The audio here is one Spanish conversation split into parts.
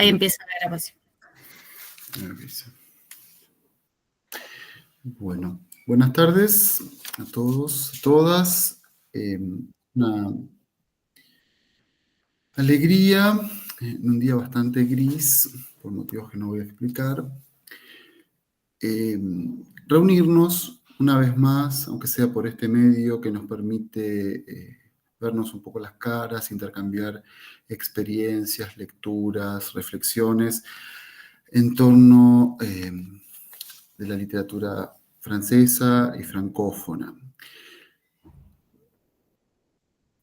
Ahí empieza la grabación. Bueno, buenas tardes a todos, a todas. Una alegría en un día bastante gris, por motivos que no voy a explicar. Reunirnos una vez más, aunque sea por este medio que nos permite vernos un poco las caras, intercambiar experiencias, lecturas, reflexiones en torno de la literatura francesa y francófona.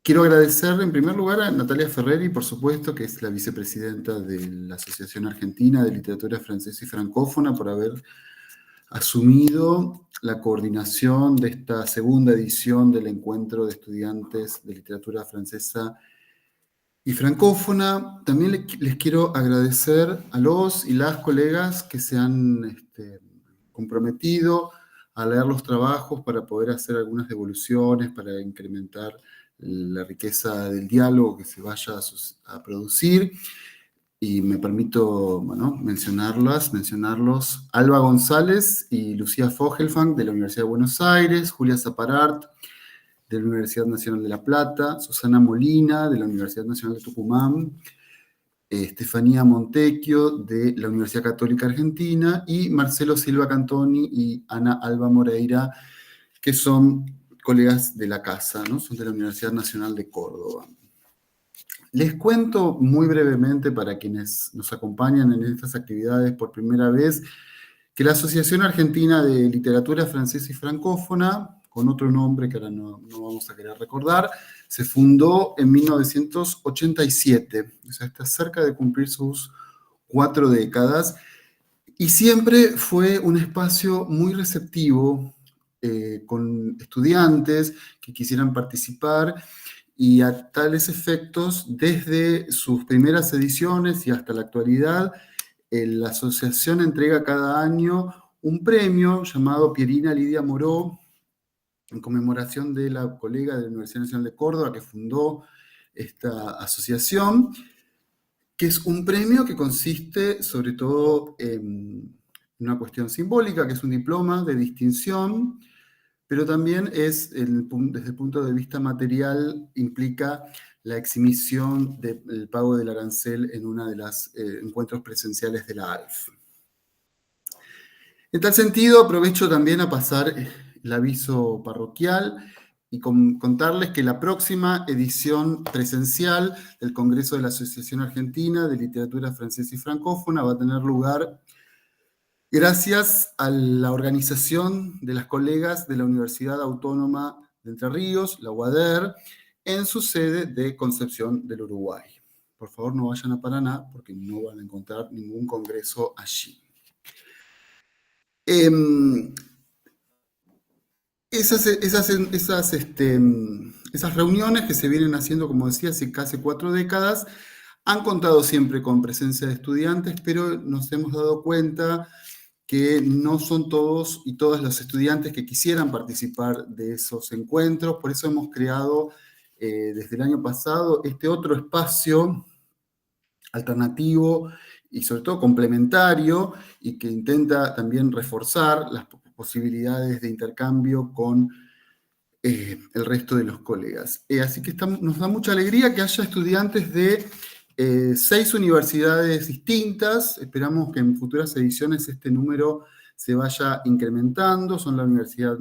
Quiero agradecer en primer lugar a Natalia Ferreri, por supuesto, que es la vicepresidenta de la Asociación Argentina de Literatura Francesa y Francófona, por haber asumido la coordinación de esta segunda edición del Encuentro de Estudiantes de Literatura Francesa y Francófona. También les quiero agradecer a los y las colegas que se han comprometido a leer los trabajos para poder hacer algunas devoluciones, para incrementar la riqueza del diálogo que se vaya a producir. Y me permito, mencionarlos. Alba González y Lucía Fogelfang, de la Universidad de Buenos Aires, Julia Zaparart, de la Universidad Nacional de La Plata, Susana Molina, de la Universidad Nacional de Tucumán, Estefanía Montecchio, de la Universidad Católica Argentina, y Marcelo Silva Cantoni y Ana Alba Moreira, que son colegas de la casa, ¿no? Son de la Universidad Nacional de Córdoba. Les cuento muy brevemente, para quienes nos acompañan en estas actividades por primera vez, que la Asociación Argentina de Literatura Francesa y Francófona, con otro nombre que ahora no vamos a querer recordar, se fundó en 1987, o sea, está cerca de cumplir sus 4 décadas, y siempre fue un espacio muy receptivo con estudiantes que quisieran participar, y a tales efectos, desde sus primeras ediciones y hasta la actualidad, la asociación entrega cada año un premio llamado Pierina Lidia Moró, en conmemoración de la colega de la Universidad Nacional de Córdoba que fundó esta asociación, que es un premio que consiste sobre todo en una cuestión simbólica, que es un diploma de distinción, pero también desde el punto de vista material, implica la exhibición del pago del arancel en uno de los encuentros presenciales de la ALF. En tal sentido, aprovecho también a pasar el aviso parroquial y contarles que la próxima edición presencial del Congreso de la Asociación Argentina de Literatura Francesa y Francófona va a tener lugar gracias a la organización de las colegas de la Universidad Autónoma de Entre Ríos, la UADER, en su sede de Concepción del Uruguay. Por favor, no vayan a Paraná porque no van a encontrar ningún congreso allí. Esas reuniones que se vienen haciendo, como decía, hace casi 4 décadas, han contado siempre con presencia de estudiantes, pero nos hemos dado cuenta que no son todos y todas los estudiantes que quisieran participar de esos encuentros. Por eso hemos creado desde el año pasado este otro espacio alternativo y sobre todo complementario, y que intenta también reforzar las posibilidades de intercambio con el resto de los colegas. Así que nos da mucha alegría que haya estudiantes de 6 universidades distintas. Esperamos que en futuras ediciones este número se vaya incrementando. Son las Universidades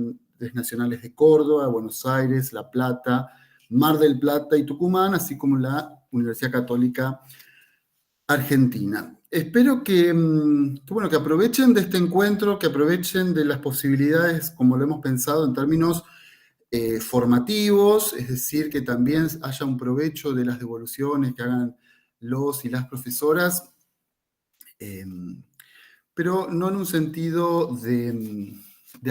Nacionales de Córdoba, Buenos Aires, La Plata, Mar del Plata y Tucumán, así como la Universidad Católica Argentina. Espero que aprovechen de este encuentro, que aprovechen de las posibilidades, como lo hemos pensado, en términos formativos, es decir, que también haya un provecho de las devoluciones que hagan los y las profesoras, pero no en un sentido de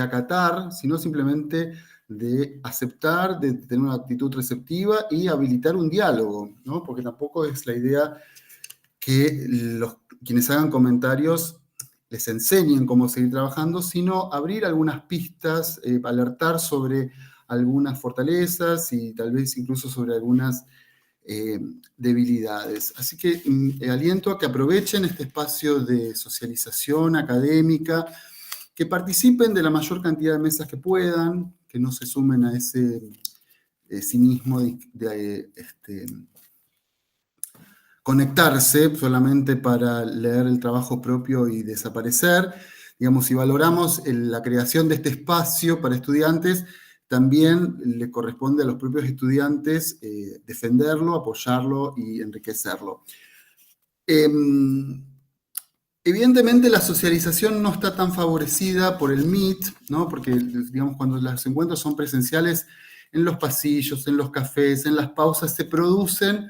acatar, sino simplemente de aceptar, de tener una actitud receptiva y habilitar un diálogo, ¿no? Porque tampoco es la idea que quienes hagan comentarios les enseñen cómo seguir trabajando, sino abrir algunas pistas, alertar sobre algunas fortalezas y tal vez incluso sobre algunas debilidades. Así que aliento a que aprovechen este espacio de socialización académica, que participen de la mayor cantidad de mesas que puedan, que no se sumen a ese cinismo de conectarse solamente para leer el trabajo propio y desaparecer. Digamos, si valoramos la creación de este espacio para estudiantes, también le corresponde a los propios estudiantes defenderlo, apoyarlo y enriquecerlo. Evidentemente la socialización no está tan favorecida por el Meet, ¿no? Porque, digamos, cuando los encuentros son presenciales, en los pasillos, en los cafés, en las pausas, se producen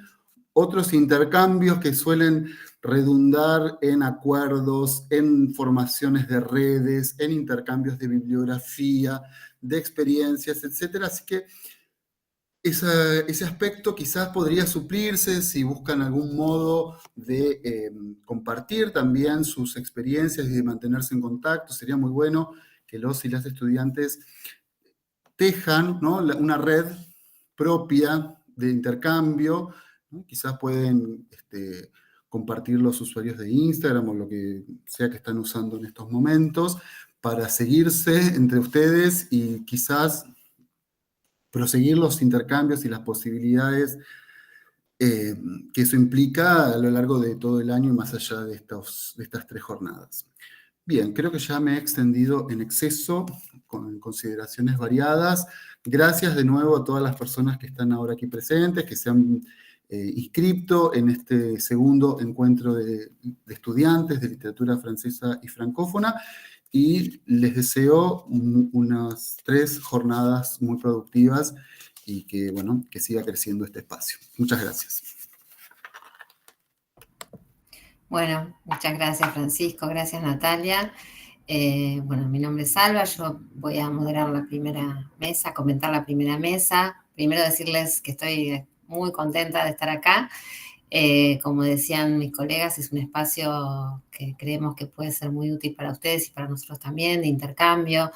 otros intercambios que suelen redundar en acuerdos, en formaciones de redes, en intercambios de bibliografía, de experiencias, etc. Así que ese aspecto quizás podría suplirse si buscan algún modo de compartir también sus experiencias y de mantenerse en contacto. Sería muy bueno que los y las estudiantes tejan, ¿no?, una red propia de intercambio, ¿no? Quizás pueden compartir los usuarios de Instagram o lo que sea que están usando en estos momentos para seguirse entre ustedes y quizás proseguir los intercambios y las posibilidades que eso implica a lo largo de todo el año y más allá de estas 3 jornadas. Bien, creo que ya me he extendido en exceso con consideraciones variadas. Gracias de nuevo a todas las personas que están ahora aquí presentes, que se han inscrito en este segundo encuentro de estudiantes de literatura francesa y francófona, y les deseo unas 3 jornadas muy productivas y que, bueno, que siga creciendo este espacio. Muchas gracias. Bueno, muchas gracias, Francisco, gracias, Natalia. Bueno, mi nombre es Alba, yo voy a moderar la primera mesa, comentar la primera mesa. Primero decirles que estoy muy contenta de estar acá. Como decían mis colegas, es un espacio que creemos que puede ser muy útil para ustedes y para nosotros también, de intercambio.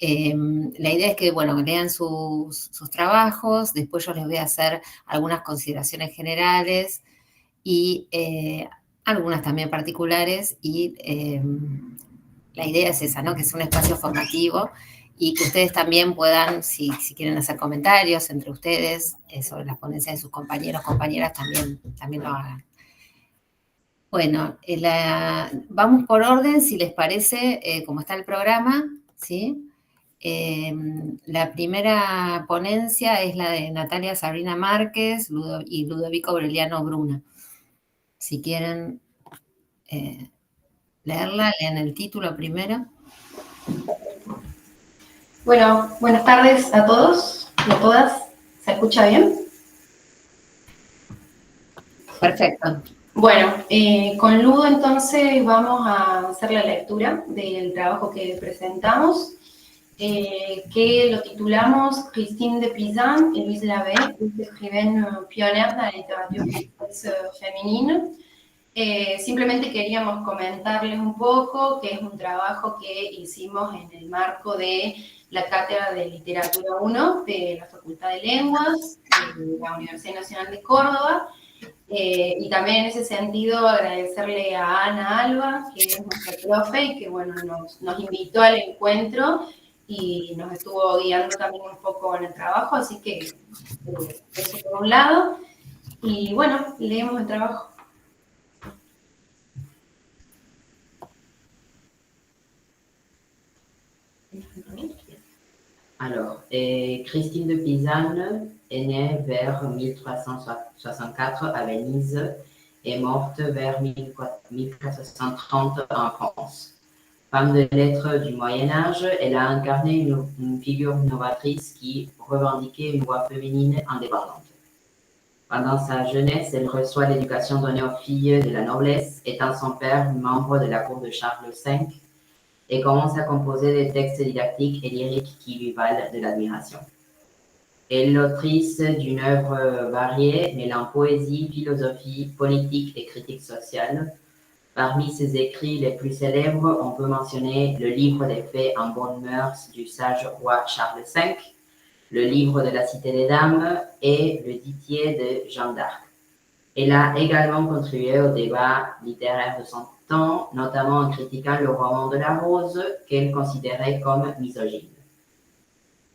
La idea es que, bueno, lean sus trabajos, después yo les voy a hacer algunas consideraciones generales y algunas también particulares, y la idea es esa, ¿no?, que es un espacio formativo y que ustedes también puedan, si quieren hacer comentarios entre ustedes sobre las ponencias de sus compañeros, compañeras, también lo hagan. Bueno, vamos por orden, si les parece, como está el programa, ¿sí? La primera ponencia es la de Natalia Sabrina Márquez y Ludovico Aureliano Bruna. Si quieren leerla, lean el título primero. Bueno, buenas tardes a todos y a todas. ¿Se escucha bien? Perfecto. Bueno, con Ludo entonces vamos a hacer la lectura del trabajo que presentamos, que lo titulamos Christine de Pizan et Louise Lavey, une écrivaine pionnière de la littérature française féminine. Simplemente queríamos comentarles un poco que es un trabajo que hicimos en el marco de la Cátedra de Literatura 1 de la Facultad de Lenguas de la Universidad Nacional de Córdoba. Y también en ese sentido agradecerle a Ana Alba, que es nuestra profe y que, bueno, nos invitó al encuentro y nos estuvo guiando también un poco en el trabajo, así que eso por un lado. Y bueno, leemos el trabajo. Alors, Christine de Pisan est née vers 1364 à Venise et morte vers 1430 en France. Femme de lettres du Moyen-Âge, elle a incarné une figure novatrice qui revendiquait une voix féminine indépendante. Pendant sa jeunesse, elle reçoit l'éducation donnée aux filles de la noblesse, étant son père membre de la cour de Charles V, et commence à composer des textes didactiques et lyriques qui lui valent de l'admiration. Elle est l'autrice d'une œuvre variée, mêlant poésie, philosophie, politique et critique sociale. Parmi ses écrits les plus célèbres, on peut mentionner le Livre des Faits en bonnes mœurs du sage roi Charles V, le livre de la Cité des Dames et le Ditier de Jeanne d'Arc. Elle a également contribué au débat littéraire de son temps, notamment en critiquant le roman de la Rose, qu'elle considérait comme misogyne.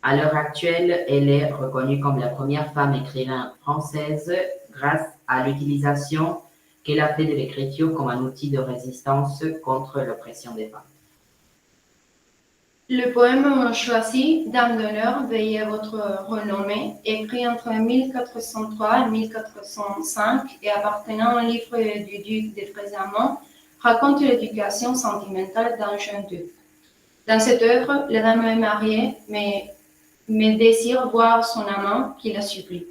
À l'heure actuelle, elle est reconnue comme la première femme écrivain française grâce à l'utilisation qu'elle a fait de l'écriture comme un outil de résistance contre l'oppression des femmes. Le poème choisi, Dame d'honneur, veillez à votre renommée, écrit entre 1403 et 1405 et appartenant au livre du duc de Trésarmont, raconte l'éducation sentimentale d'un jeune duc. Dans cette œuvre, la dame est mariée, mais désire voir son amant qui la supplie.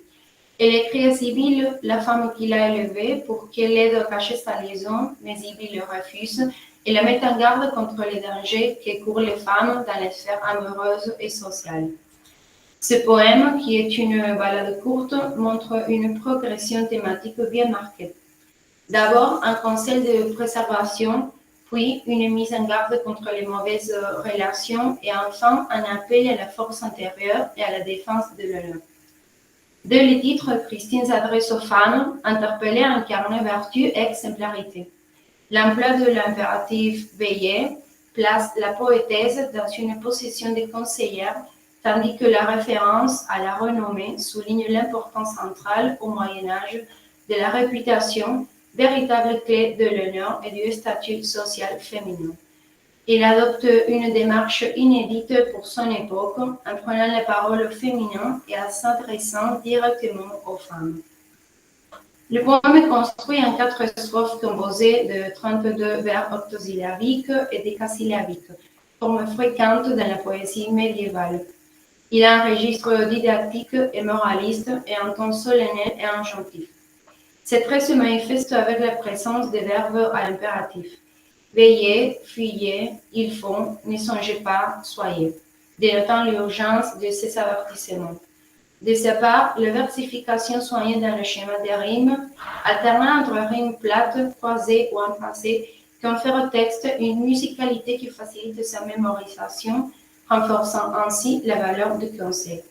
Elle écrit à Sibylle, la femme qui l'a élevée, pour qu'elle l'aide à cacher sa liaison, mais Sibylle le refuse et la met en garde contre les dangers que courent les femmes dans les sphères amoureuses et sociales. Ce poème, qui est une ballade courte, montre une progression thématique bien marquée. D'abord, un conseil de préservation, puis une mise en garde contre les mauvaises relations et enfin un appel à la force intérieure et à la défense de l'honneur. Dès le titre, Christine s'adresse aux femmes interpellées à incarner vertu et exemplarité. L'emploi de l'impératif « veiller » place la poétesse dans une position de conseillère, tandis que la référence à la renommée souligne l'importance centrale au Moyen-Âge de la réputation, véritable clé de l'honneur et du statut social féminin. Il adopte une démarche inédite pour son époque, en prenant la parole au féminin et en s'adressant directement aux femmes. Le poème est construit en 4 strophes composées de 32 vers octosyllabiques et décasyllabiques, forme fréquente dans la poésie médiévale. Il a un registre didactique et moraliste et un ton solennel et injonctif. Ces traits se manifestent avec la présence des verbes à l'impératif. Veillez, fuyez, il faut, ne songez pas, soyez, dénotant l'urgence de ces avertissements. De sa part, la versification soignée dans le schéma des rimes, alternant entre rimes plates, croisées ou emphasées, confère au texte une musicalité qui facilite sa mémorisation, renforçant ainsi la valeur du conseil.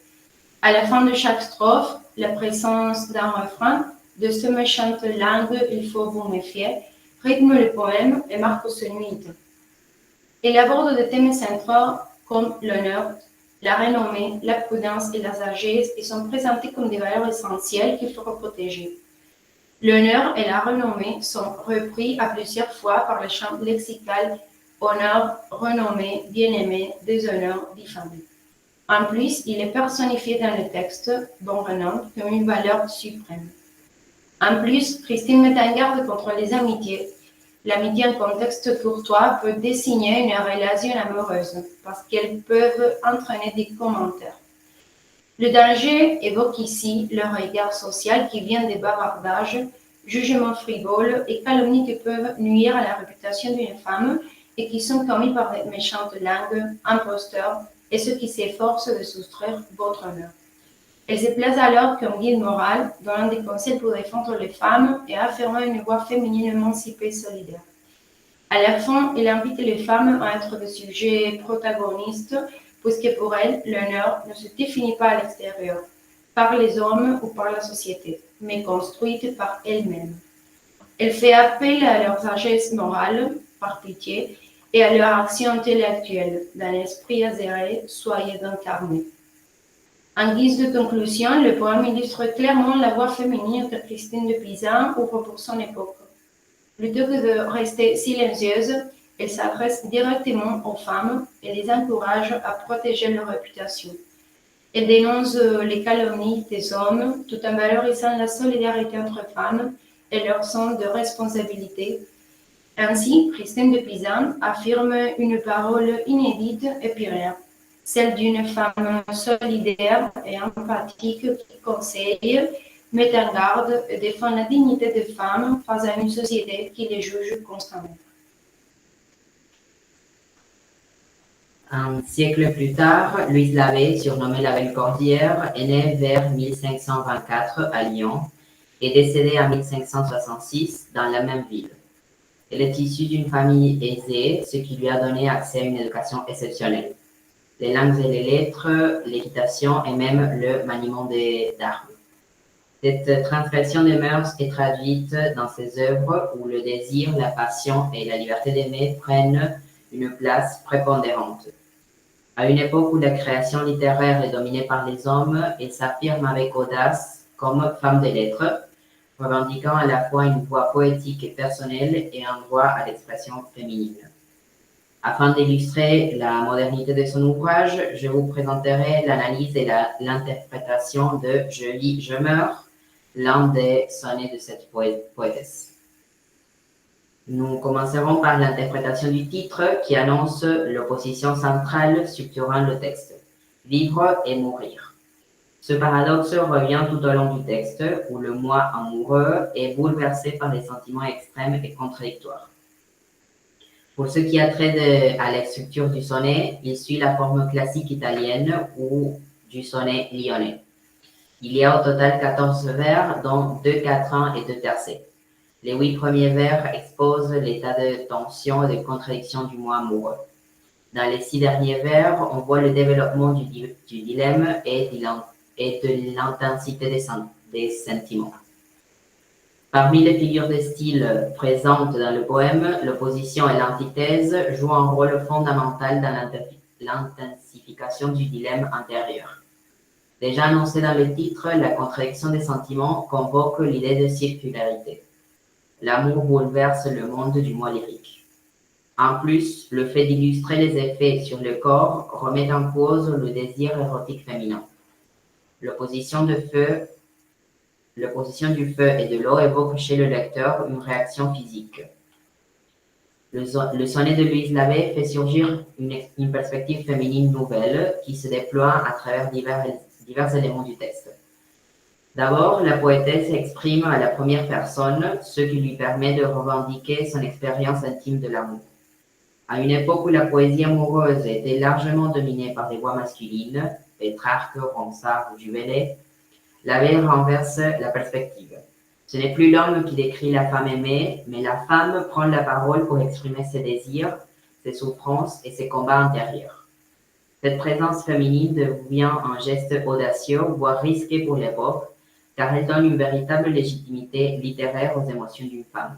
À la fin de chaque strophe, la présence d'un refrain, de ce méchante langue, il faut vous méfier, rythme le poème et marque son unité. Il aborde des thèmes centraux comme l'honneur, la renommée, la prudence et la sagesse et sont présentés comme des valeurs essentielles qu'il faut protéger. L'honneur et la renommée sont repris à plusieurs fois par le champ lexical honneur, renommée, bien-aimé, déshonneur, diffamé. En plus, il est personnifié dans le texte, bon renom, comme une valeur suprême. En plus, Christine met en garde contre les amitiés. L'amitié en contexte courtois peut désigner une relation amoureuse parce qu'elles peuvent entraîner des commentaires. Le danger évoque ici le regard social qui vient des bavardages, jugements frivoles et calomnies qui peuvent nuire à la réputation d'une femme et qui sont commis par des méchantes langues, imposteurs et ceux qui s'efforcent de soustraire votre honneur. Elle se place alors comme guide moral, donnant des conseils pour défendre les femmes et affirmant une voix féminine émancipée et solidaire. À la fin, il invite les femmes à être des sujets protagonistes, puisque pour elles, l'honneur ne se définit pas à l'extérieur, par les hommes ou par la société, mais construite par elles-mêmes. Elle fait appel à leur sagesse morale, par pitié, et à leur action intellectuelle, dans l'esprit azéré, soyez d'incarner. En guise de conclusion, le poème illustre clairement la voix féminine de Christine de Pisan ouvre pour son époque. Plutôt que de rester silencieuse, elle s'adresse directement aux femmes et les encourage à protéger leur réputation. Elle dénonce les calomnies des hommes tout en valorisant la solidarité entre femmes et leur sens de responsabilité. Ainsi, Christine de Pisan affirme une parole inédite et pionnière, celle d'une femme solidaire et empathique qui conseille, met en garde et défend la dignité des femmes face à une société qui les juge constamment. Un siècle plus tard, Louise Labbé, surnommée la Belle Cordière, est née vers 1524 à Lyon et décédée en 1566 dans la même ville. Elle est issue d'une famille aisée, ce qui lui a donné accès à une éducation exceptionnelle. les langues et les lettres, l'équitation et même le maniement d'armes. Cette transgression des mœurs est traduite dans ses œuvres où le désir, la passion et la liberté d'aimer prennent une place prépondérante. À une époque où la création littéraire est dominée par les hommes, elle s'affirme avec audace comme femme des lettres, revendiquant à la fois une voix poétique et personnelle et un droit à l'expression féminine. Afin d'illustrer la modernité de son ouvrage, je vous présenterai l'analyse et l'interprétation de « Je vis, je meurs », l'un des sonnets de cette poétesse. Nous commencerons par l'interprétation du titre qui annonce l'opposition centrale structurant le texte, vivre et mourir. Ce paradoxe revient tout au long du texte où le moi amoureux est bouleversé par des sentiments extrêmes et contradictoires. Pour ce qui a trait à la structure du sonnet, il suit la forme classique italienne ou du sonnet lyonnais. Il y a au total 14 vers, dont 2 quatrains et 2 tercets. Les 8 premiers vers exposent l'état de tension et de contradiction du moi amoureux. Dans les 6 derniers vers, on voit le développement du dilemme et de l'intensité des sentiments. Parmi les figures de style présentes dans le poème, l'opposition et l'antithèse jouent un rôle fondamental dans l'intensification du dilemme intérieur. Déjà annoncé dans le titre, la contradiction des sentiments convoque l'idée de circularité. L'amour bouleverse le monde du moi lyrique. En plus, le fait d'illustrer les effets sur le corps remet en cause le désir érotique féminin. L'opposition du feu et de l'eau évoque chez le lecteur une réaction physique. Le sonnet de Louise Labbé fait surgir une perspective féminine nouvelle qui se déploie à travers divers éléments du texte. D'abord, la poétesse exprime à la première personne, ce qui lui permet de revendiquer son expérience intime de l'amour. À une époque où la poésie amoureuse était largement dominée par des voix masculines, Pétrarque, Ronsard ou Juvenet, Labbé renverse la perspective. Ce n'est plus l'homme qui décrit la femme aimée, mais la femme prend la parole pour exprimer ses désirs, ses souffrances et ses combats intérieurs. Cette présence féminine devient un geste audacieux, voire risqué pour l'époque, car elle donne une véritable légitimité littéraire aux émotions d'une femme.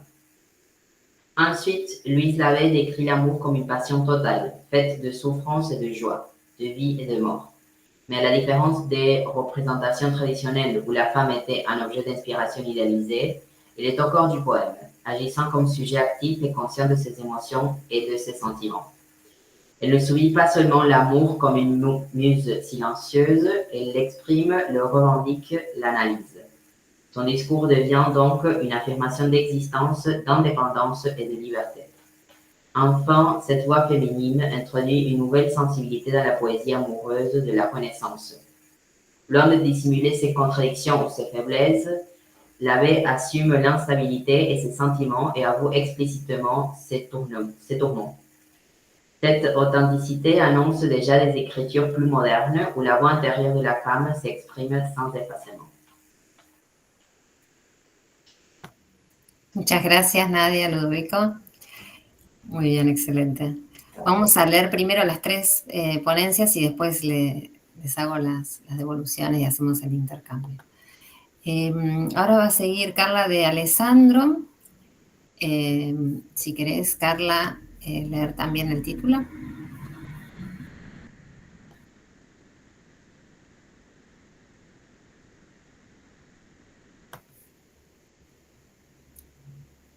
Ensuite, Louise Labbé décrit l'amour comme une passion totale, faite de souffrance et de joie, de vie et de mort. Mais à la différence des représentations traditionnelles où la femme était un objet d'inspiration idéalisé, elle est au corps du poème, agissant comme sujet actif et conscient de ses émotions et de ses sentiments. Elle ne subit pas seulement l'amour comme une muse silencieuse, elle l'exprime, le revendique, l'analyse. Son discours devient donc une affirmation d'existence, d'indépendance et de liberté. Enfin, cette voix féminine introduit une nouvelle sensibilité dans la poésie amoureuse de la Renaissance. Loin de dissimuler ses contradictions ou ses faiblesses, Labbé assume l'instabilité et ses sentiments et avoue explicitement ses tourments. Cette authenticité annonce déjà des écritures plus modernes où la voix intérieure de la femme s'exprime sans effacement. Muchas gracias, Nadia, Ludovico. Muy bien, excelente. Vamos a leer primero las 3 ponencias y después les hago las devoluciones y hacemos el intercambio. Ahora va a seguir Carla de Alessandro. Si querés, Carla, leer también el título.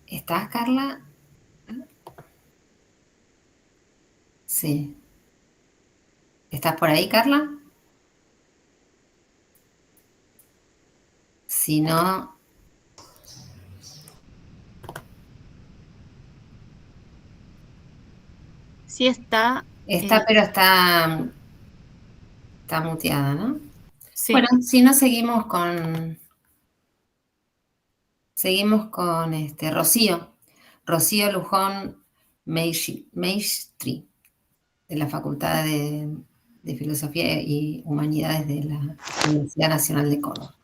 ¿Estás, Carla? Sí. ¿Estás por ahí, Carla? Si no... Sí está. Está, pero está muteada, ¿no? Sí. Bueno, si no, seguimos con Rocío Lujón Maestri, de la Facultad de Filosofía y Humanidades de la Universidad Nacional de Córdoba.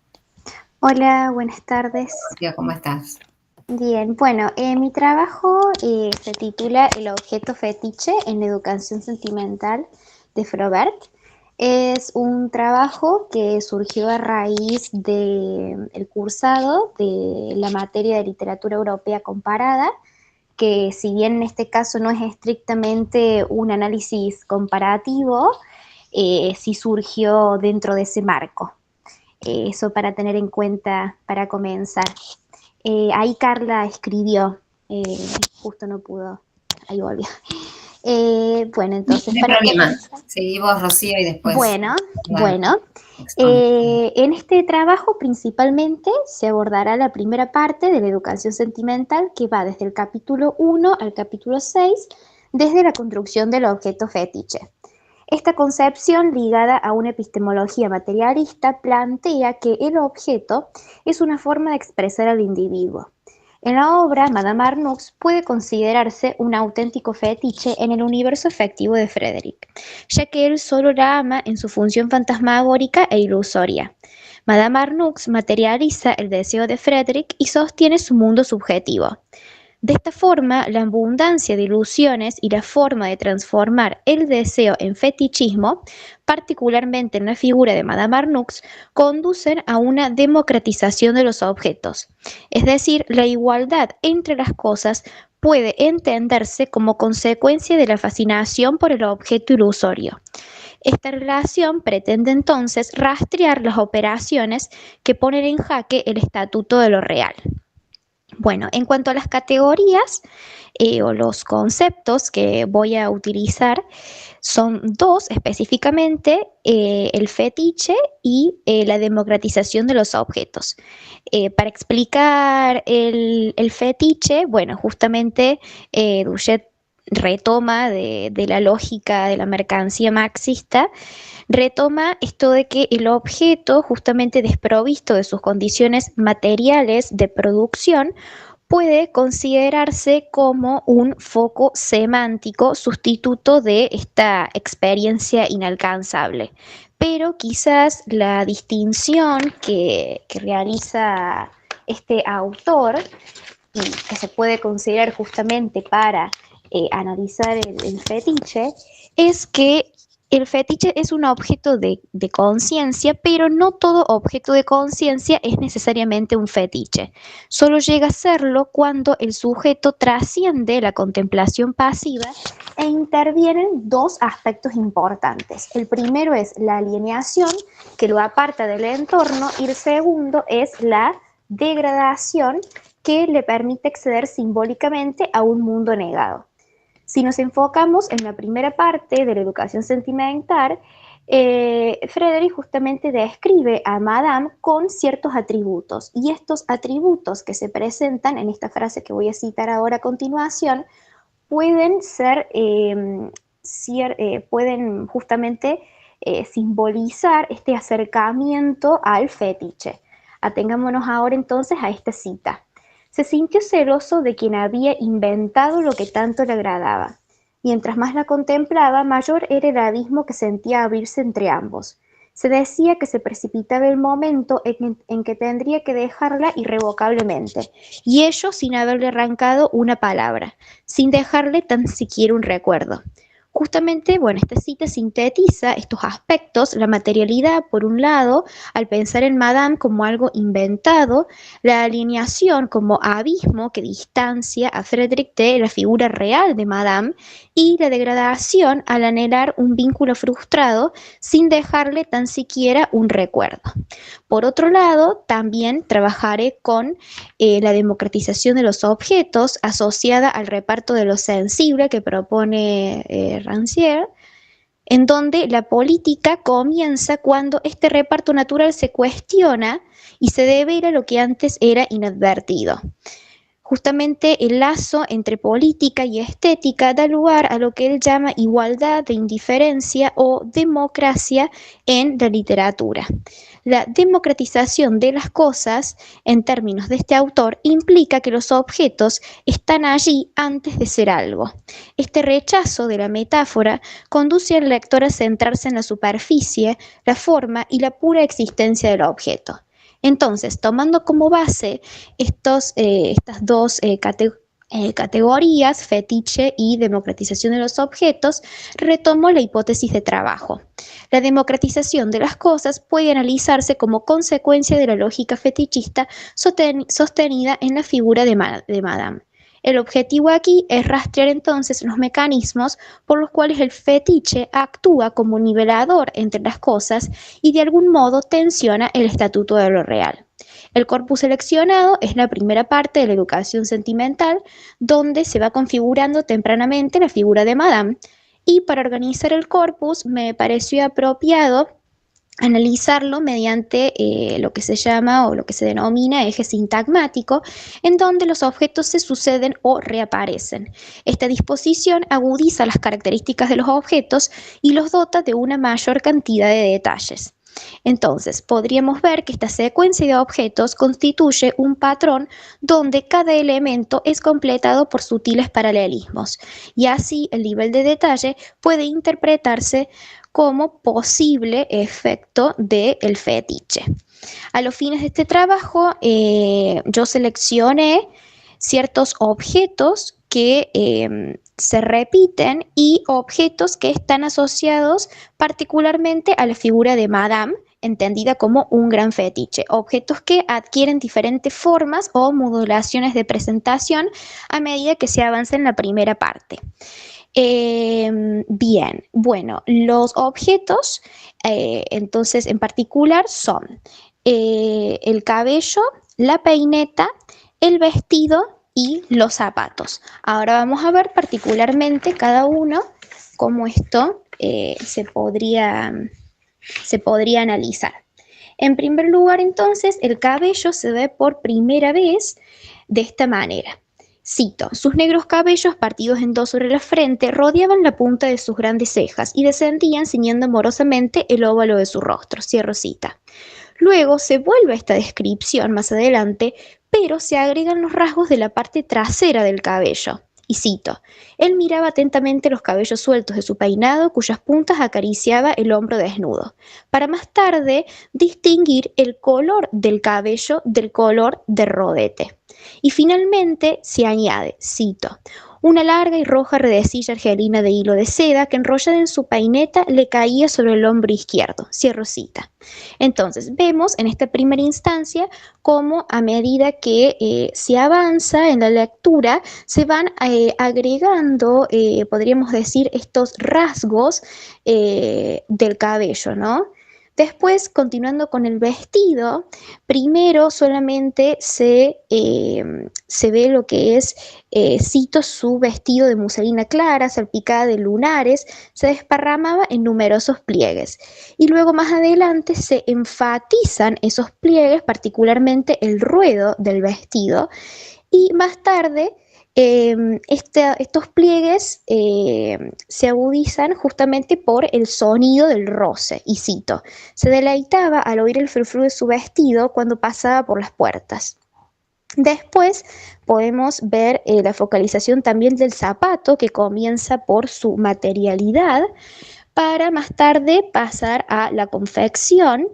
Hola, buenas tardes. Rocío, ¿cómo estás? Bien, bueno, mi trabajo se titula El objeto fetiche en la educación sentimental de Flaubert. Es un trabajo que surgió a raíz del cursado de la materia de literatura europea comparada, que si bien en este caso no es estrictamente un análisis comparativo, sí surgió dentro de ese marco. Eso para tener en cuenta para comenzar. Ahí Carla escribió, justo no pudo, ahí volvió. Bueno, entonces No hay para problema. comenzar. Seguí vos, Rocío, y después. Bueno, Claro. en este trabajo principalmente se abordará la primera parte de la educación sentimental, que va desde el capítulo 1 al capítulo 6, desde la construcción del objeto fetiche. Esta concepción, ligada a una epistemología materialista, plantea que el objeto es una forma de expresar al individuo. En la obra, Madame Arnoux puede considerarse un auténtico fetiche en el universo afectivo de Frédéric, ya que él solo la ama en su función fantasmagórica e ilusoria. Madame Arnoux materializa el deseo de Frédéric y sostiene su mundo subjetivo. De esta forma, la abundancia de ilusiones y la forma de transformar el deseo en fetichismo, particularmente en la figura de Madame Arnoux, conducen a una democratización de los objetos. Es decir, la igualdad entre las cosas puede entenderse como consecuencia de la fascinación por el objeto ilusorio. Esta relación pretende entonces rastrear las operaciones que ponen en jaque el estatuto de lo real. Bueno, en cuanto a las categorías o los conceptos que voy a utilizar, son dos específicamente, el fetiche y la democratización de los objetos. Para explicar el fetiche, bueno, justamente Duchet retoma de la lógica de la mercancía marxista, retoma esto de que el objeto, justamente desprovisto de sus condiciones materiales de producción, puede considerarse como un foco semántico sustituto de esta experiencia inalcanzable. Pero quizás la distinción que realiza este autor y que se puede considerar justamente para analizar el fetiche es que el fetiche es un objeto de conciencia, pero no todo objeto de conciencia es necesariamente un fetiche. Solo llega a serlo cuando el sujeto trasciende la contemplación pasiva e intervienen dos aspectos importantes. El primero es la alienación, que lo aparta del entorno, y el segundo es la degradación, que le permite acceder simbólicamente a un mundo negado. Si nos enfocamos en la primera parte de la educación sentimental, Frédéric justamente describe a Madame con ciertos atributos, y estos atributos que se presentan en esta frase que voy a citar ahora a continuación pueden ser, pueden justamente simbolizar este acercamiento al fetiche. Atengámonos ahora entonces a esta cita. Se sintió celoso de quien había inventado lo que tanto le agradaba. Mientras más la contemplaba, mayor era el abismo que sentía abrirse entre ambos. Se decía que se precipitaba el momento en que tendría que dejarla irrevocablemente, y ello sin haberle arrancado una palabra, sin dejarle tan siquiera un recuerdo. Justamente, bueno, esta cita sintetiza estos aspectos: la materialidad, por un lado, al pensar en Madame como algo inventado, la alineación como abismo que distancia a Frédéric de la figura real de Madame, y la degradación al anhelar un vínculo frustrado sin dejarle tan siquiera un recuerdo. Por otro lado, también trabajaré con la democratización de los objetos asociada al reparto de lo sensible que propone Rancière, en donde la política comienza cuando este reparto natural se cuestiona y se devela lo que antes era inadvertido. Justamente el lazo entre política y estética da lugar a lo que él llama igualdad de indiferencia o democracia en la literatura. La democratización de las cosas, en términos de este autor, implica que los objetos están allí antes de ser algo. Este rechazo de la metáfora conduce al lector a centrarse en la superficie, la forma y la pura existencia del objeto. Entonces, tomando como base estas dos categorías, fetiche y democratización de los objetos, retomo la hipótesis de trabajo. La democratización de las cosas puede analizarse como consecuencia de la lógica fetichista sostenida en la figura de Madame. El objetivo aquí es rastrear entonces los mecanismos por los cuales el fetiche actúa como nivelador entre las cosas y de algún modo tensiona el estatuto de lo real. El corpus seleccionado es la primera parte de la educación sentimental, donde se va configurando tempranamente la figura de Madame, y para organizar el corpus me pareció apropiado analizarlo mediante lo que se llama o lo que se denomina eje sintagmático, en donde los objetos se suceden o reaparecen. Esta disposición agudiza las características de los objetos y los dota de una mayor cantidad de detalles. Entonces, podríamos ver que esta secuencia de objetos constituye un patrón donde cada elemento es completado por sutiles paralelismos, y así el nivel de detalle puede interpretarse como posible efecto del fetiche. A los fines de este trabajo, yo seleccioné ciertos objetos que se repiten y objetos que están asociados particularmente a la figura de Madame, entendida como un gran fetiche. Objetos que adquieren diferentes formas o modulaciones de presentación a medida que se avanza en la primera parte. Bien, bueno, los objetos entonces en particular son el cabello, la peineta, el vestido y los zapatos. Ahora vamos a ver particularmente cada uno cómo esto se podría analizar. En primer lugar, entonces, el cabello se ve por primera vez de esta manera. Cito: sus negros cabellos partidos en dos sobre la frente rodeaban la punta de sus grandes cejas y descendían ciñendo amorosamente el óvalo de su rostro. Cierro cita. Luego se vuelve a esta descripción más adelante, pero se agregan los rasgos de la parte trasera del cabello. Y cito: él miraba atentamente los cabellos sueltos de su peinado, cuyas puntas acariciaba el hombro desnudo, para más tarde distinguir el color del cabello del color del rodete. Y finalmente se añade, cito: una larga y roja redecilla argelina de hilo de seda que enrollada en su peineta le caía sobre el hombro izquierdo. Cierro cita. Entonces, vemos en esta primera instancia cómo a medida que se avanza en la lectura se van agregando, podríamos decir, estos rasgos del cabello, ¿no? Después, continuando con el vestido, primero solamente se ve lo que es, cito, su vestido de muselina clara, salpicada de lunares, se desparramaba en numerosos pliegues. Y luego más adelante se enfatizan esos pliegues, particularmente el ruedo del vestido, y más tarde estos pliegues se agudizan justamente por el sonido del roce, y cito: se deleitaba al oír el frufru de su vestido cuando pasaba por las puertas. Después podemos ver la focalización también del zapato, que comienza por su materialidad, para más tarde pasar a la confección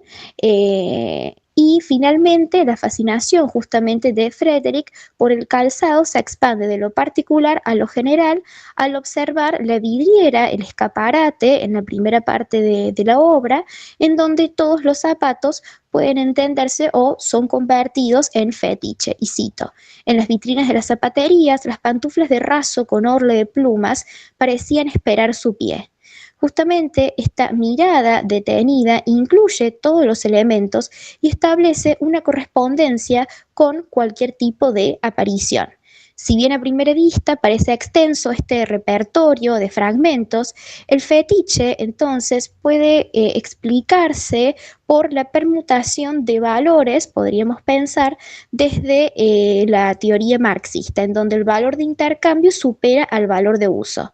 y finalmente la fascinación justamente de Frederick por el calzado se expande de lo particular a lo general al observar la vidriera, el escaparate en la primera parte de la obra, en donde todos los zapatos pueden entenderse o son convertidos en fetiche. Y cito: en las vitrinas de las zapaterías, las pantuflas de raso con orle de plumas parecían esperar su pie. Justamente esta mirada detenida incluye todos los elementos y establece una correspondencia con cualquier tipo de aparición. Si bien a primera vista parece extenso este repertorio de fragmentos, el fetiche entonces puede explicarse por la permutación de valores, podríamos pensar, desde la teoría marxista, en donde el valor de intercambio supera al valor de uso.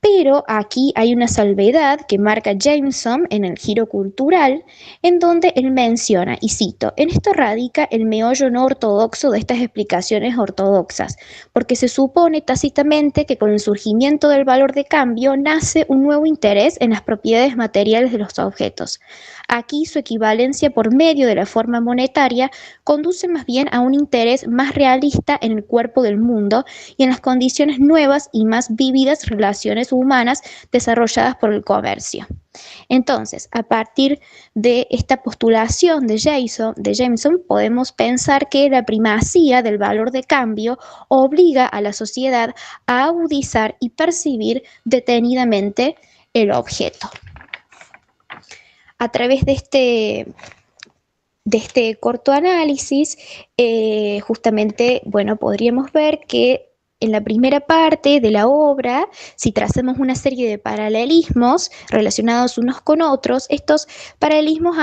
Pero aquí hay una salvedad que marca Jameson en el giro cultural, en donde él menciona, y cito, en esto radica el meollo no ortodoxo de estas explicaciones ortodoxas, porque se supone tácitamente que con el surgimiento del valor de cambio nace un nuevo interés en las propiedades materiales de los objetos. Aquí su equivalencia por medio de la forma monetaria conduce más bien a un interés más realista en el cuerpo del mundo y en las condiciones nuevas y más vívidas relaciones humanas desarrolladas por el comercio. Entonces, a partir de esta postulación de Jameson, podemos pensar que la primacía del valor de cambio obliga a la sociedad a agudizar y percibir detenidamente el objeto. A través de este corto análisis, justamente, bueno, podríamos ver que en la primera parte de la obra, si trazamos una serie de paralelismos relacionados unos con otros, estos paralelismos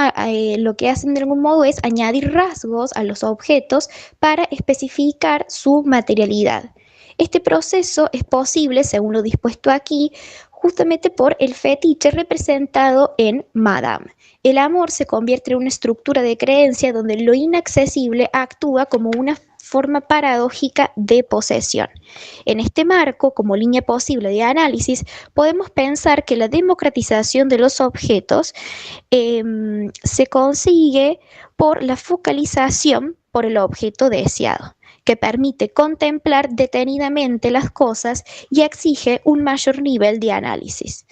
lo que hacen de algún modo es añadir rasgos a los objetos para especificar su materialidad. Este proceso es posible, según lo dispuesto aquí, justamente por el fetiche representado en Madame. El amor se convierte en una estructura de creencia donde lo inaccesible actúa como una forma paradójica de posesión. En este marco, como línea posible de análisis, podemos pensar que la democratización de los objetos se consigue por la focalización por el objeto deseado, que permite contemplar detenidamente las cosas y exige un mayor nivel de análisis.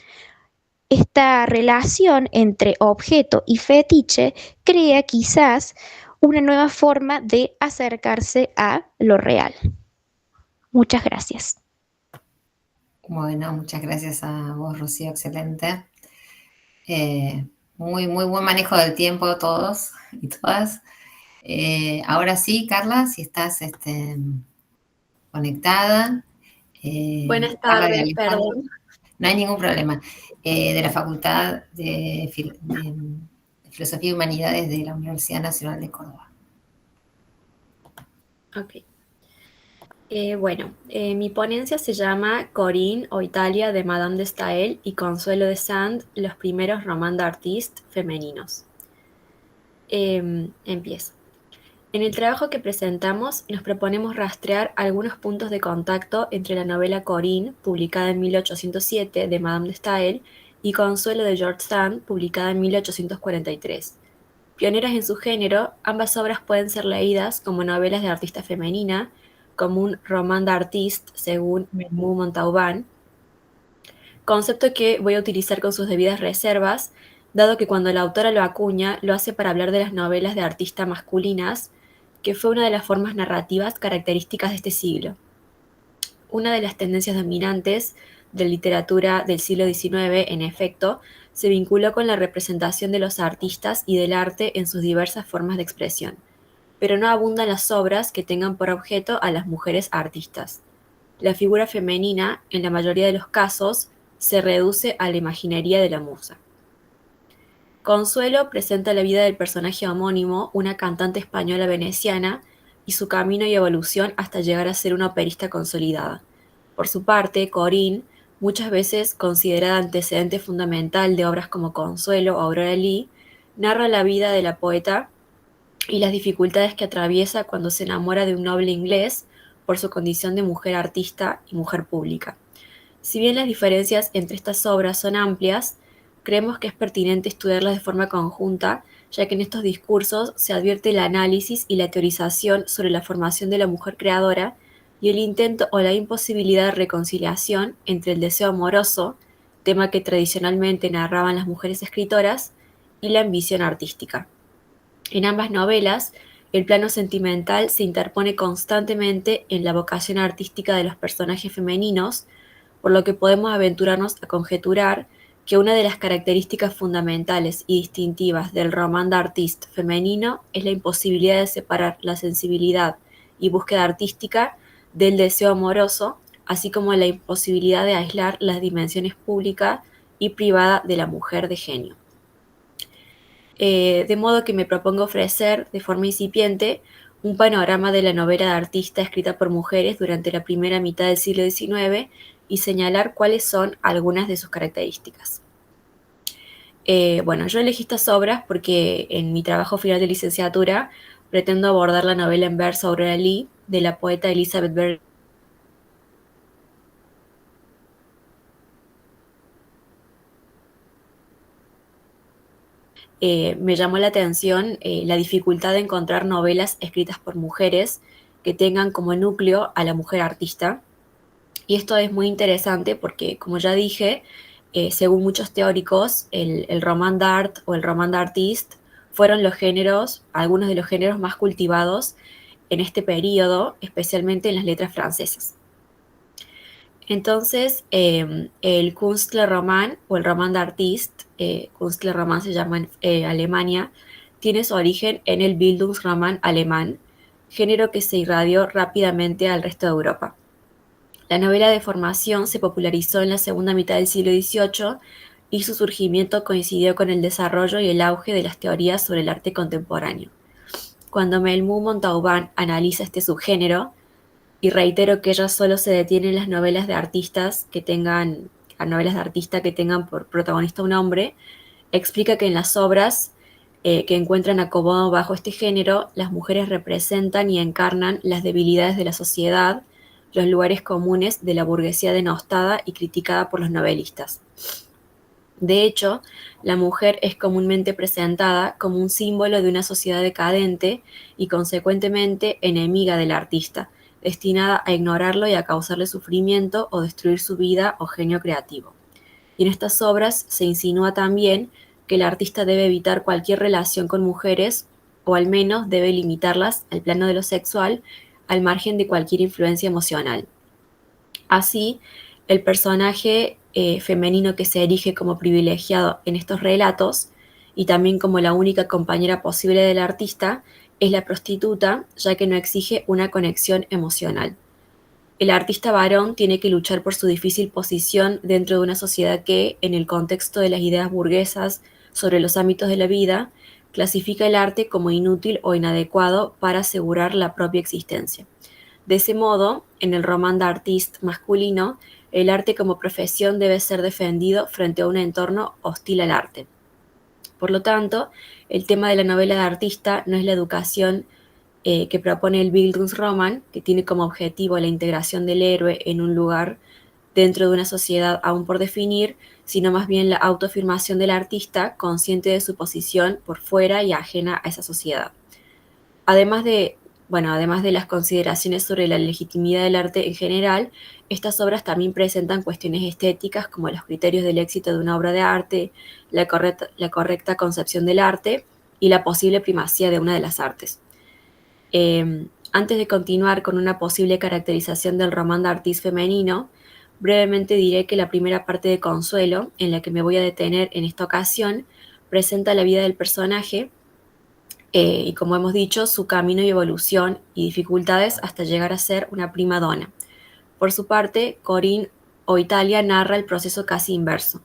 Esta relación entre objeto y fetiche crea quizás una nueva forma de acercarse a lo real. Muchas gracias. Bueno, muchas gracias a vos, Rocío, excelente. Muy buen manejo del tiempo todos y todas. Ahora sí, Carla, si estás conectada. Buenas Carla tardes, perdón. No hay ningún problema. De la Facultad de Filosofía y Humanidades de la Universidad Nacional de Córdoba. Ok. Mi ponencia se llama Corinne o Italia de Madame de Staël y Consuelo de Sand, los primeros romans d'artistes femeninos. Empiezo. En el trabajo que presentamos nos proponemos rastrear algunos puntos de contacto entre la novela Corinne, publicada en 1807, de Madame de Staël, y Consuelo de George Sand, publicada en 1843. Pioneras en su género, ambas obras pueden ser leídas como novelas de artista femenina, como un roman d'artiste, según Mermou Montauban, concepto que voy a utilizar con sus debidas reservas, dado que cuando la autora lo acuña, lo hace para hablar de las novelas de artista masculinas, que fue una de las formas narrativas características de este siglo. Una de las tendencias dominantes de la literatura del siglo XIX, en efecto, se vinculó con la representación de los artistas y del arte en sus diversas formas de expresión, pero no abundan las obras que tengan por objeto a las mujeres artistas. La figura femenina, en la mayoría de los casos, se reduce a la imaginería de la musa. Consuelo presenta la vida del personaje homónimo, una cantante española veneciana, y su camino y evolución hasta llegar a ser una operista consolidada. Por su parte, Corinne, muchas veces considerada antecedente fundamental de obras como Consuelo o Aurora Leigh, narra la vida de la poeta y las dificultades que atraviesa cuando se enamora de un noble inglés por su condición de mujer artista y mujer pública. Si bien las diferencias entre estas obras son amplias, creemos que es pertinente estudiarlas de forma conjunta, ya que en estos discursos se advierte el análisis y la teorización sobre la formación de la mujer creadora y el intento o la imposibilidad de reconciliación entre el deseo amoroso, tema que tradicionalmente narraban las mujeres escritoras, y la ambición artística. En ambas novelas, el plano sentimental se interpone constantemente en la vocación artística de los personajes femeninos, por lo que podemos aventurarnos a conjeturar que una de las características fundamentales y distintivas del roman d'artiste femenino es la imposibilidad de separar la sensibilidad y búsqueda artística del deseo amoroso, así como la imposibilidad de aislar las dimensiones pública y privada de la mujer de genio. De modo que me propongo ofrecer, de forma incipiente, un panorama de la novela de artista escrita por mujeres durante la primera mitad del siglo XIX y señalar cuáles son algunas de sus características. Bueno, yo elegí estas obras porque en mi trabajo final de licenciatura pretendo abordar la novela en verso Aurora Lee de la poeta Elizabeth Berkley. Me llamó la atención la dificultad de encontrar novelas escritas por mujeres que tengan como núcleo a la mujer artista. Y esto es muy interesante porque, como ya dije, según muchos teóricos, el roman d'art o el roman d'artiste fueron los géneros, algunos de los géneros más cultivados en este periodo, especialmente en las letras francesas. Entonces, el Künstlerroman o el roman d'artiste, Künstlerroman se llama en Alemania, tiene su origen en el Bildungsroman alemán, género que se irradió rápidamente al resto de Europa. La novela de formación se popularizó en la segunda mitad del siglo XVIII y su surgimiento coincidió con el desarrollo y el auge de las teorías sobre el arte contemporáneo. Cuando Melmoth Montauban analiza este subgénero, y reitero que ella solo se detiene en las novelas de artistas que tengan, a novelas de artista que tengan por protagonista un hombre, explica que en las obras que encuentran acomodo bajo este género, las mujeres representan y encarnan las debilidades de la sociedad, los lugares comunes de la burguesía denostada y criticada por los novelistas. De hecho, la mujer es comúnmente presentada como un símbolo de una sociedad decadente y consecuentemente enemiga del artista, destinada a ignorarlo y a causarle sufrimiento o destruir su vida o genio creativo. Y en estas obras se insinúa también que el artista debe evitar cualquier relación con mujeres, o al menos debe limitarlas al plano de lo sexual, al margen de cualquier influencia emocional. Así, el personaje femenino que se erige como privilegiado en estos relatos, y también como la única compañera posible del artista, es la prostituta, ya que no exige una conexión emocional. El artista varón tiene que luchar por su difícil posición dentro de una sociedad que, en el contexto de las ideas burguesas sobre los ámbitos de la vida, clasifica el arte como inútil o inadecuado para asegurar la propia existencia. De ese modo, en el roman d'artiste masculino, el arte como profesión debe ser defendido frente a un entorno hostil al arte. Por lo tanto, el tema de la novela de artista no es la educación que propone el Bildungsroman, que tiene como objetivo la integración del héroe en un lugar dentro de una sociedad aún por definir, sino más bien la autoafirmación del artista, consciente de su posición por fuera y ajena a esa sociedad. Además de las consideraciones sobre la legitimidad del arte en general, estas obras también presentan cuestiones estéticas como los criterios del éxito de una obra de arte, la correcta concepción del arte y la posible primacía de una de las artes. Antes de continuar con una posible caracterización del roman d'artiste femenino, brevemente diré que la primera parte de Consuelo, en la que me voy a detener en esta ocasión, presenta la vida del personaje y, como hemos dicho, su camino y evolución y dificultades hasta llegar a ser una prima donna. Por su parte, Corinne o Italia narra el proceso casi inverso.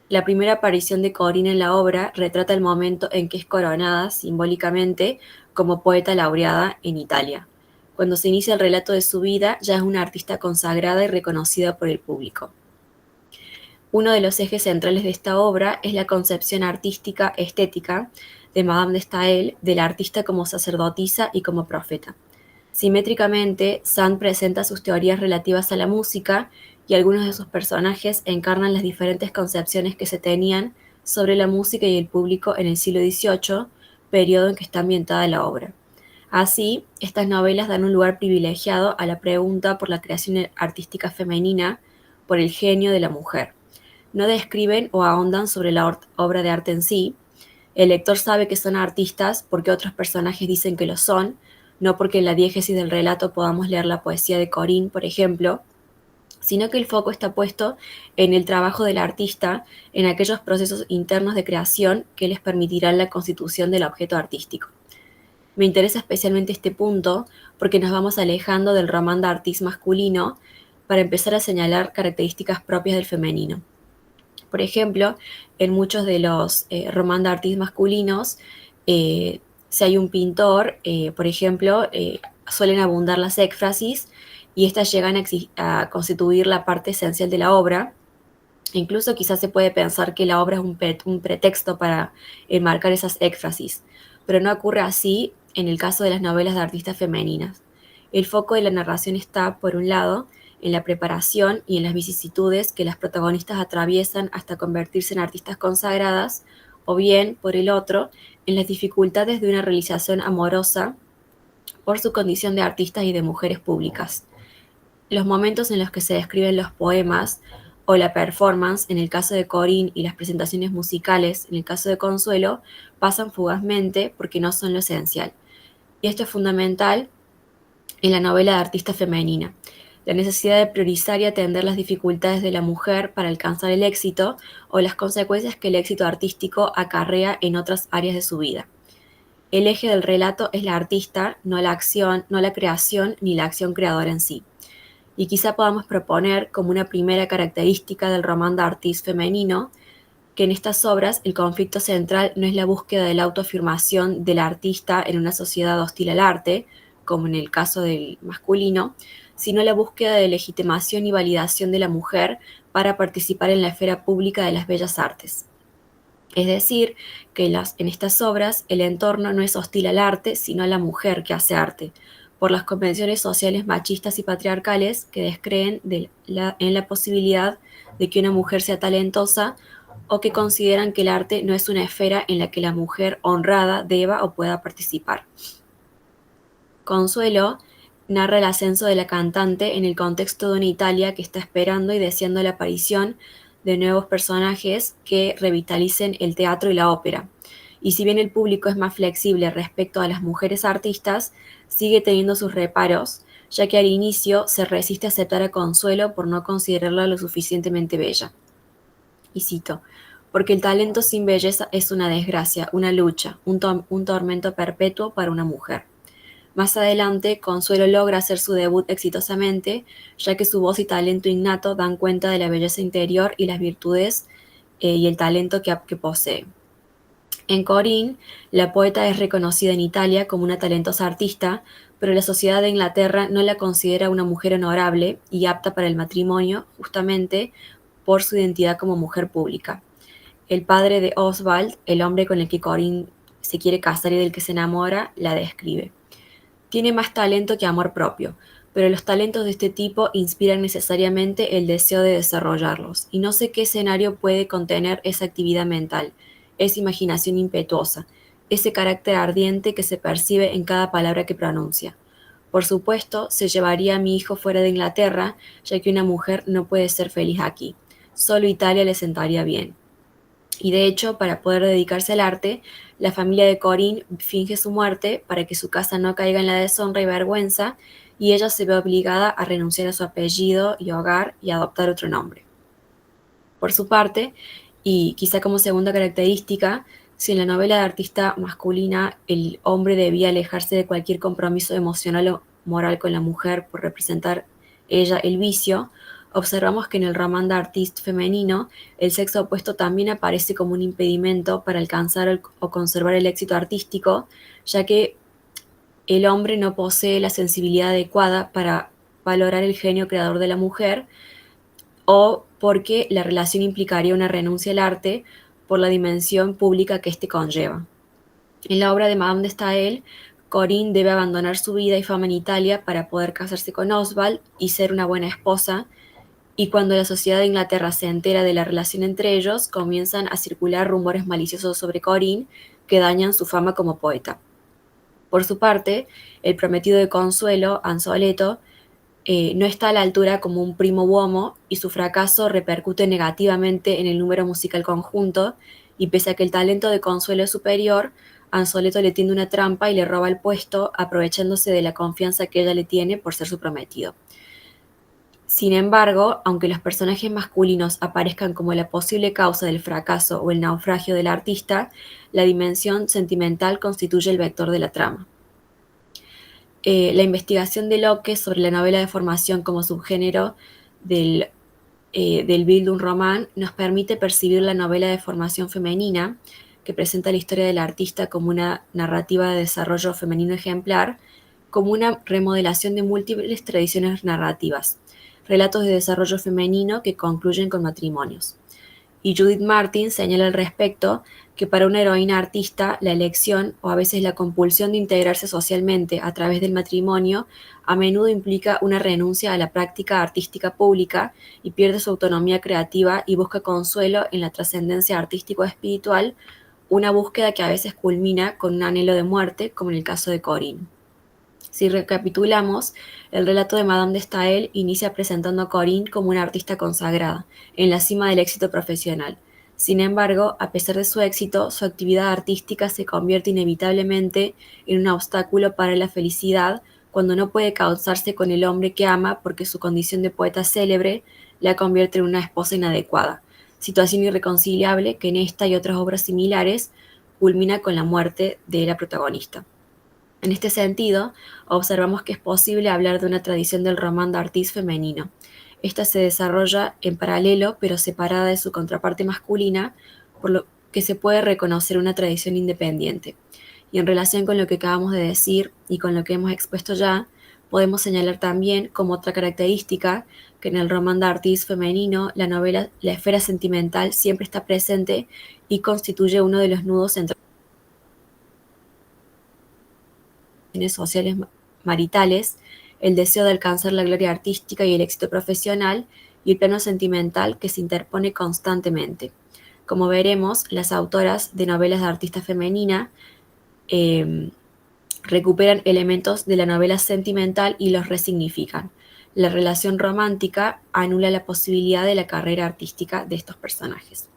La primera aparición de Corinne en la obra retrata el momento en que es coronada, simbólicamente, como poeta laureada en Italia. Cuando se inicia el relato de su vida, ya es una artista consagrada y reconocida por el público. Uno de los ejes centrales de esta obra es la concepción artística estética de Madame de Staël del artista como sacerdotisa y como profeta. Simétricamente, Sand presenta sus teorías relativas a la música y algunos de sus personajes encarnan las diferentes concepciones que se tenían sobre la música y el público en el siglo XVIII, periodo en que está ambientada la obra. Así, estas novelas dan un lugar privilegiado a la pregunta por la creación artística femenina, por el genio de la mujer. No describen o ahondan sobre la obra de arte en sí. El lector sabe que son artistas porque otros personajes dicen que lo son, no porque en la diégesis del relato podamos leer la poesía de Corinne, por ejemplo, sino que el foco está puesto en el trabajo del artista, en aquellos procesos internos de creación que les permitirán la constitución del objeto artístico. Me interesa especialmente este punto porque nos vamos alejando del roman d'artiste masculino para empezar a señalar características propias del femenino. Por ejemplo, en muchos de los roman d'artiste masculinos, si hay un pintor, por ejemplo, suelen abundar las éfrasis y estas llegan a constituir la parte esencial de la obra. Incluso quizás se puede pensar que la obra es un pretexto para enmarcar esas éfrasis, pero no ocurre así en el caso de las novelas de artistas femeninas. El foco de la narración está, por un lado, en la preparación y en las vicisitudes que las protagonistas atraviesan hasta convertirse en artistas consagradas, o bien, por el otro, en las dificultades de una realización amorosa por su condición de artistas y de mujeres públicas. Los momentos en los que se describen los poemas o la performance, en el caso de Corinne, y las presentaciones musicales, en el caso de Consuelo, pasan fugazmente porque no son lo esencial. Y esto es fundamental en la novela de artista femenina. La necesidad de priorizar y atender las dificultades de la mujer para alcanzar el éxito o las consecuencias que el éxito artístico acarrea en otras áreas de su vida. El eje del relato es la artista, no la acción, no la creación ni la acción creadora en sí. Y quizá podamos proponer como una primera característica del roman d'artiste femenino que en estas obras el conflicto central no es la búsqueda de la autoafirmación del artista en una sociedad hostil al arte, como en el caso del masculino, sino la búsqueda de legitimación y validación de la mujer para participar en la esfera pública de las bellas artes. Es decir, que en estas obras el entorno no es hostil al arte, sino a la mujer que hace arte, por las convenciones sociales machistas y patriarcales que descreen en la posibilidad de que una mujer sea talentosa o que consideran que el arte no es una esfera en la que la mujer honrada deba o pueda participar. Consuelo narra el ascenso de la cantante en el contexto de una Italia que está esperando y deseando la aparición de nuevos personajes que revitalicen el teatro y la ópera. Y si bien el público es más flexible respecto a las mujeres artistas, sigue teniendo sus reparos, ya que al inicio se resiste a aceptar a Consuelo por no considerarla lo suficientemente bella. Y cito: porque el talento sin belleza es una desgracia, una lucha, un tormento perpetuo para una mujer. Más adelante, Consuelo logra hacer su debut exitosamente, ya que su voz y talento innato dan cuenta de la belleza interior y las virtudes y el talento que posee. En Corinne, la poeta es reconocida en Italia como una talentosa artista, pero la sociedad de Inglaterra no la considera una mujer honorable y apta para el matrimonio, justamente por su identidad como mujer pública. El padre de Oswald, el hombre con el que Corinne se quiere casar y del que se enamora, la describe. Tiene más talento que amor propio, pero los talentos de este tipo inspiran necesariamente el deseo de desarrollarlos, y no sé qué escenario puede contener esa actividad mental, esa imaginación impetuosa, ese carácter ardiente que se percibe en cada palabra que pronuncia. Por supuesto, se llevaría a mi hijo fuera de Inglaterra, ya que una mujer no puede ser feliz aquí. Solo Italia le sentaría bien. Y de hecho, para poder dedicarse al arte, la familia de Corinne finge su muerte para que su casa no caiga en la deshonra y vergüenza, y ella se ve obligada a renunciar a su apellido y hogar y adoptar otro nombre. Por su parte, y quizá como segunda característica, si en la novela de artista masculina el hombre debía alejarse de cualquier compromiso emocional o moral con la mujer por representar ella el vicio, observamos que en el roman d'artiste femenino el sexo opuesto también aparece como un impedimento para alcanzar o conservar el éxito artístico, ya que el hombre no posee la sensibilidad adecuada para valorar el genio creador de la mujer, o porque la relación implicaría una renuncia al arte por la dimensión pública que éste conlleva. En la obra de Madame de Staël, Corinne debe abandonar su vida y fama en Italia para poder casarse con Oswald y ser una buena esposa, y cuando la sociedad de Inglaterra se entera de la relación entre ellos, comienzan a circular rumores maliciosos sobre Corinne que dañan su fama como poeta. Por su parte, el prometido de Consuelo, Anzoleto, no está a la altura como un primo uomo, y su fracaso repercute negativamente en el número musical conjunto, y pese a que el talento de Consuelo es superior, Anzoleto le tiende una trampa y le roba el puesto, aprovechándose de la confianza que ella le tiene por ser su prometido. Sin embargo, aunque los personajes masculinos aparezcan como la posible causa del fracaso o el naufragio del artista, la dimensión sentimental constituye el vector de la trama. La investigación de Locke sobre la novela de formación como subgénero del Bildungsroman nos permite percibir la novela de formación femenina, que presenta la historia del artista como una narrativa de desarrollo femenino ejemplar, como una remodelación de múltiples tradiciones narrativas, relatos de desarrollo femenino que concluyen con matrimonios. Y Judith Martin señala al respecto que para una heroína artista la elección o a veces la compulsión de integrarse socialmente a través del matrimonio a menudo implica una renuncia a la práctica artística pública y pierde su autonomía creativa y busca consuelo en la trascendencia artístico-espiritual, una búsqueda que a veces culmina con un anhelo de muerte, como en el caso de Corinne. Si recapitulamos, el relato de Madame de Staël inicia presentando a Corinne como una artista consagrada, en la cima del éxito profesional. Sin embargo, a pesar de su éxito, su actividad artística se convierte inevitablemente en un obstáculo para la felicidad cuando no puede causarse con el hombre que ama porque su condición de poeta célebre la convierte en una esposa inadecuada, situación irreconciliable que en esta y otras obras similares culmina con la muerte de la protagonista. En este sentido, observamos que es posible hablar de una tradición del roman d'artiste femenino. Esta se desarrolla en paralelo, pero separada de su contraparte masculina, por lo que se puede reconocer una tradición independiente. Y en relación con lo que acabamos de decir y con lo que hemos expuesto ya, podemos señalar también como otra característica que en el roman d'artiste femenino la esfera sentimental siempre está presente y constituye uno de los nudos centrales sociales maritales, el deseo de alcanzar la gloria artística y el éxito profesional, y el plano sentimental que se interpone constantemente. Como veremos, las autoras de novelas de artista femenina recuperan elementos de la novela sentimental y los resignifican. La relación romántica anula la posibilidad de la carrera artística de estos personajes.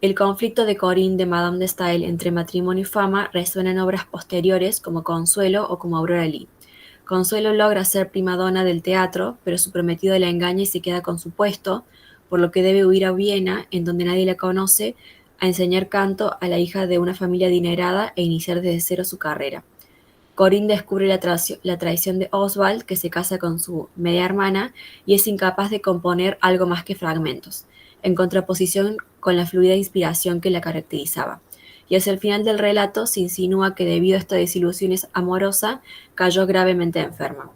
El conflicto de Corinne de Madame de Staël entre matrimonio y fama resuena en obras posteriores como Consuelo o como Aurora Leigh. Consuelo logra ser primadona del teatro, pero su prometido la engaña y se queda con su puesto, por lo que debe huir a Viena, en donde nadie la conoce, a enseñar canto a la hija de una familia adinerada e iniciar desde cero su carrera. Corinne descubre la traición de Oswald, que se casa con su media hermana, y es incapaz de componer algo más que fragmentos, en contraposición con la fluida inspiración que la caracterizaba. Y hacia el final del relato se insinúa que debido a esta desilusión amorosa cayó gravemente enferma.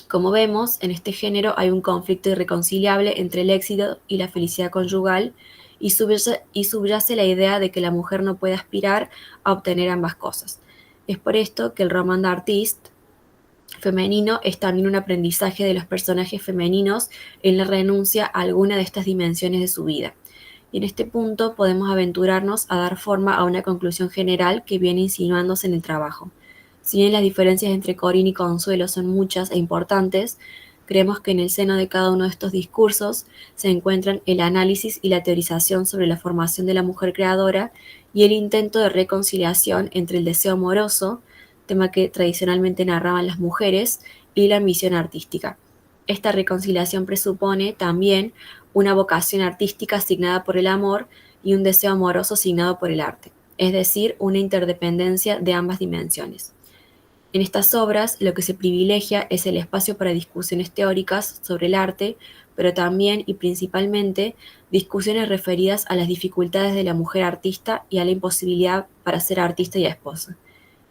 Como vemos, en este género hay un conflicto irreconciliable entre el éxito y la felicidad conyugal y subyace la idea de que la mujer no puede aspirar a obtener ambas cosas. Es por esto que el roman d'artiste femenino es también un aprendizaje de los personajes femeninos en la renuncia a alguna de estas dimensiones de su vida. Y en este punto podemos aventurarnos a dar forma a una conclusión general que viene insinuándose en el trabajo. Si bien las diferencias entre Corinne y Consuelo son muchas e importantes, creemos que en el seno de cada uno de estos discursos se encuentran el análisis y la teorización sobre la formación de la mujer creadora y el intento de reconciliación entre el deseo amoroso, tema que tradicionalmente narraban las mujeres, y la ambición artística. Esta reconciliación presupone también una vocación artística asignada por el amor y un deseo amoroso asignado por el arte, es decir, una interdependencia de ambas dimensiones. En estas obras lo que se privilegia es el espacio para discusiones teóricas sobre el arte, pero también y principalmente discusiones referidas a las dificultades de la mujer artista y a la imposibilidad para ser artista y esposa.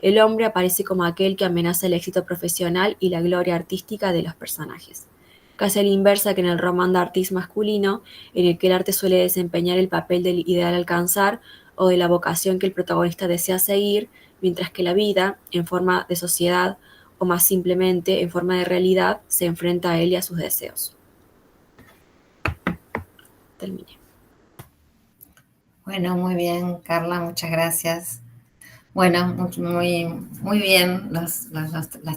El hombre aparece como aquel que amenaza el éxito profesional y la gloria artística de los personajes. Casi a la inversa que en el roman d'artiste masculino, en el que el arte suele desempeñar el papel del ideal a alcanzar o de la vocación que el protagonista desea seguir, mientras que la vida, en forma de sociedad o más simplemente en forma de realidad, se enfrenta a él y a sus deseos. Terminé. Bueno, muy bien, Carla, muchas gracias. Bueno, muy bien las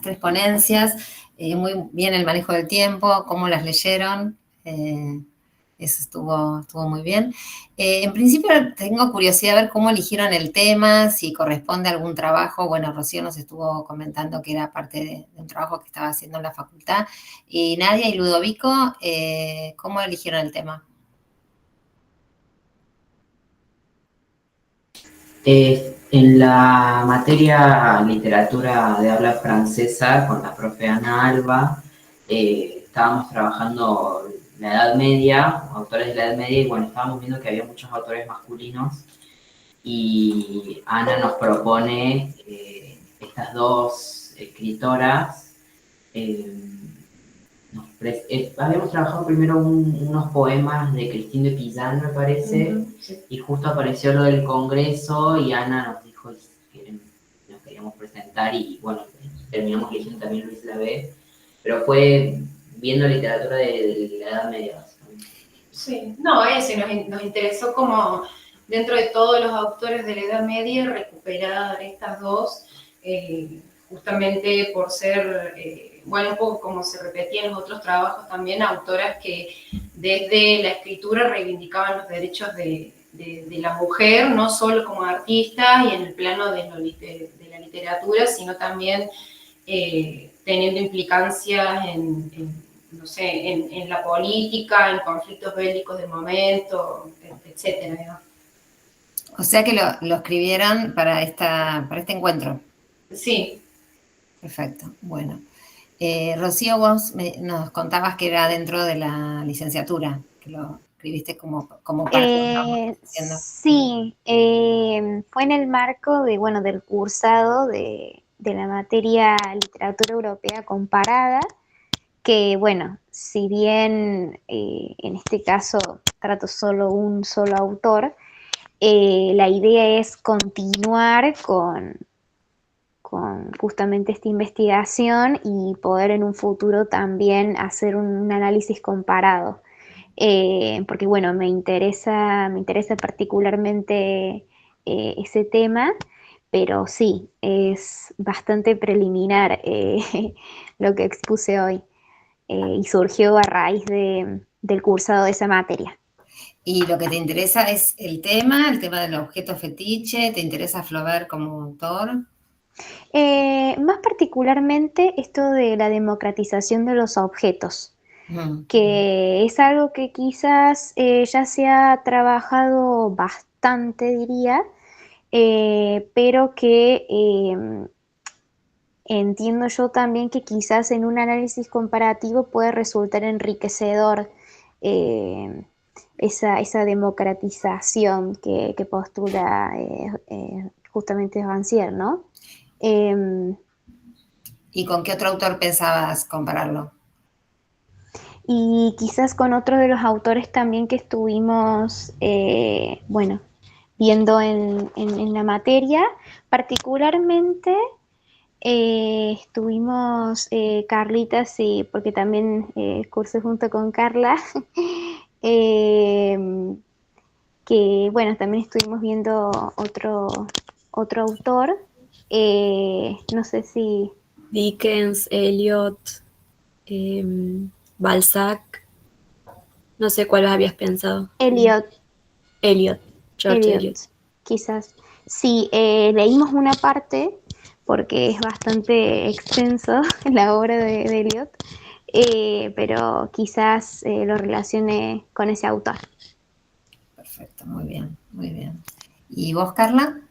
tres ponencias, muy bien el manejo del tiempo, cómo las leyeron, eso estuvo muy bien. En principio tengo curiosidad de ver cómo eligieron el tema, si corresponde a algún trabajo. Bueno, Rocío nos estuvo comentando que era parte de un trabajo que estaba haciendo en la facultad. Y Nadia y Ludovico, ¿cómo eligieron el tema? En la materia literatura de habla francesa, con la profe Ana Alba, estábamos trabajando la Edad Media, autores de la Edad Media, y bueno, estábamos viendo que había muchos autores masculinos, y Ana nos propone estas dos escritoras, habíamos trabajado primero unos poemas de Christine de Pizan, me parece, Sí. y justo apareció lo del Congreso y Ana nos dijo que nos queríamos presentar y bueno, terminamos leyendo también Luis Lavé, pero fue viendo literatura de la Edad Media, básicamente. Sí, no, eso, y nos interesó como dentro de todos los autores de la Edad Media recuperar estas dos, justamente por ser, bueno, un poco como se repetía en los otros trabajos también, autoras que desde la escritura reivindicaban los derechos de la mujer, no solo como artista y en el plano de la literatura, sino también teniendo implicancias no sé, en la política, en conflictos bélicos del momento, etcétera, ¿no? O sea que lo escribieron para este encuentro. Sí. Perfecto, bueno. Rocío, vos nos contabas que era dentro de la licenciatura, que lo escribiste como parte de lo que estábamos haciendo. Sí, fue en el marco del cursado de la materia Literatura Europea Comparada, que bueno, si bien en este caso trato solo un solo autor, la idea es continuar con justamente esta investigación y poder en un futuro también hacer un análisis comparado. Porque bueno, me interesa particularmente ese tema, pero sí, es bastante preliminar lo que expuse hoy y surgió a raíz del cursado de esa materia. ¿Y lo que te interesa es el tema del objeto fetiche? ¿Te interesa Flaubert como autor? Más particularmente esto de la democratización de los objetos, que es algo que quizás ya se ha trabajado bastante, diría, pero que entiendo yo también que quizás en un análisis comparativo puede resultar enriquecedor esa democratización que postula justamente Rancière, ¿no? ¿Y con qué otro autor pensabas compararlo? Y quizás con otro de los autores también que estuvimos, viendo en la materia, particularmente estuvimos Carlita, sí, porque también cursé junto con Carla, que bueno, también estuvimos viendo otro autor, no sé si... Dickens, Eliot, Balzac, no sé cuál habías pensado. Eliot, George Eliot. quizás. Sí, leímos una parte porque es bastante extenso la obra de Eliot, pero quizás lo relacione con ese autor. Perfecto, muy bien, muy bien. ¿Y vos, Carla?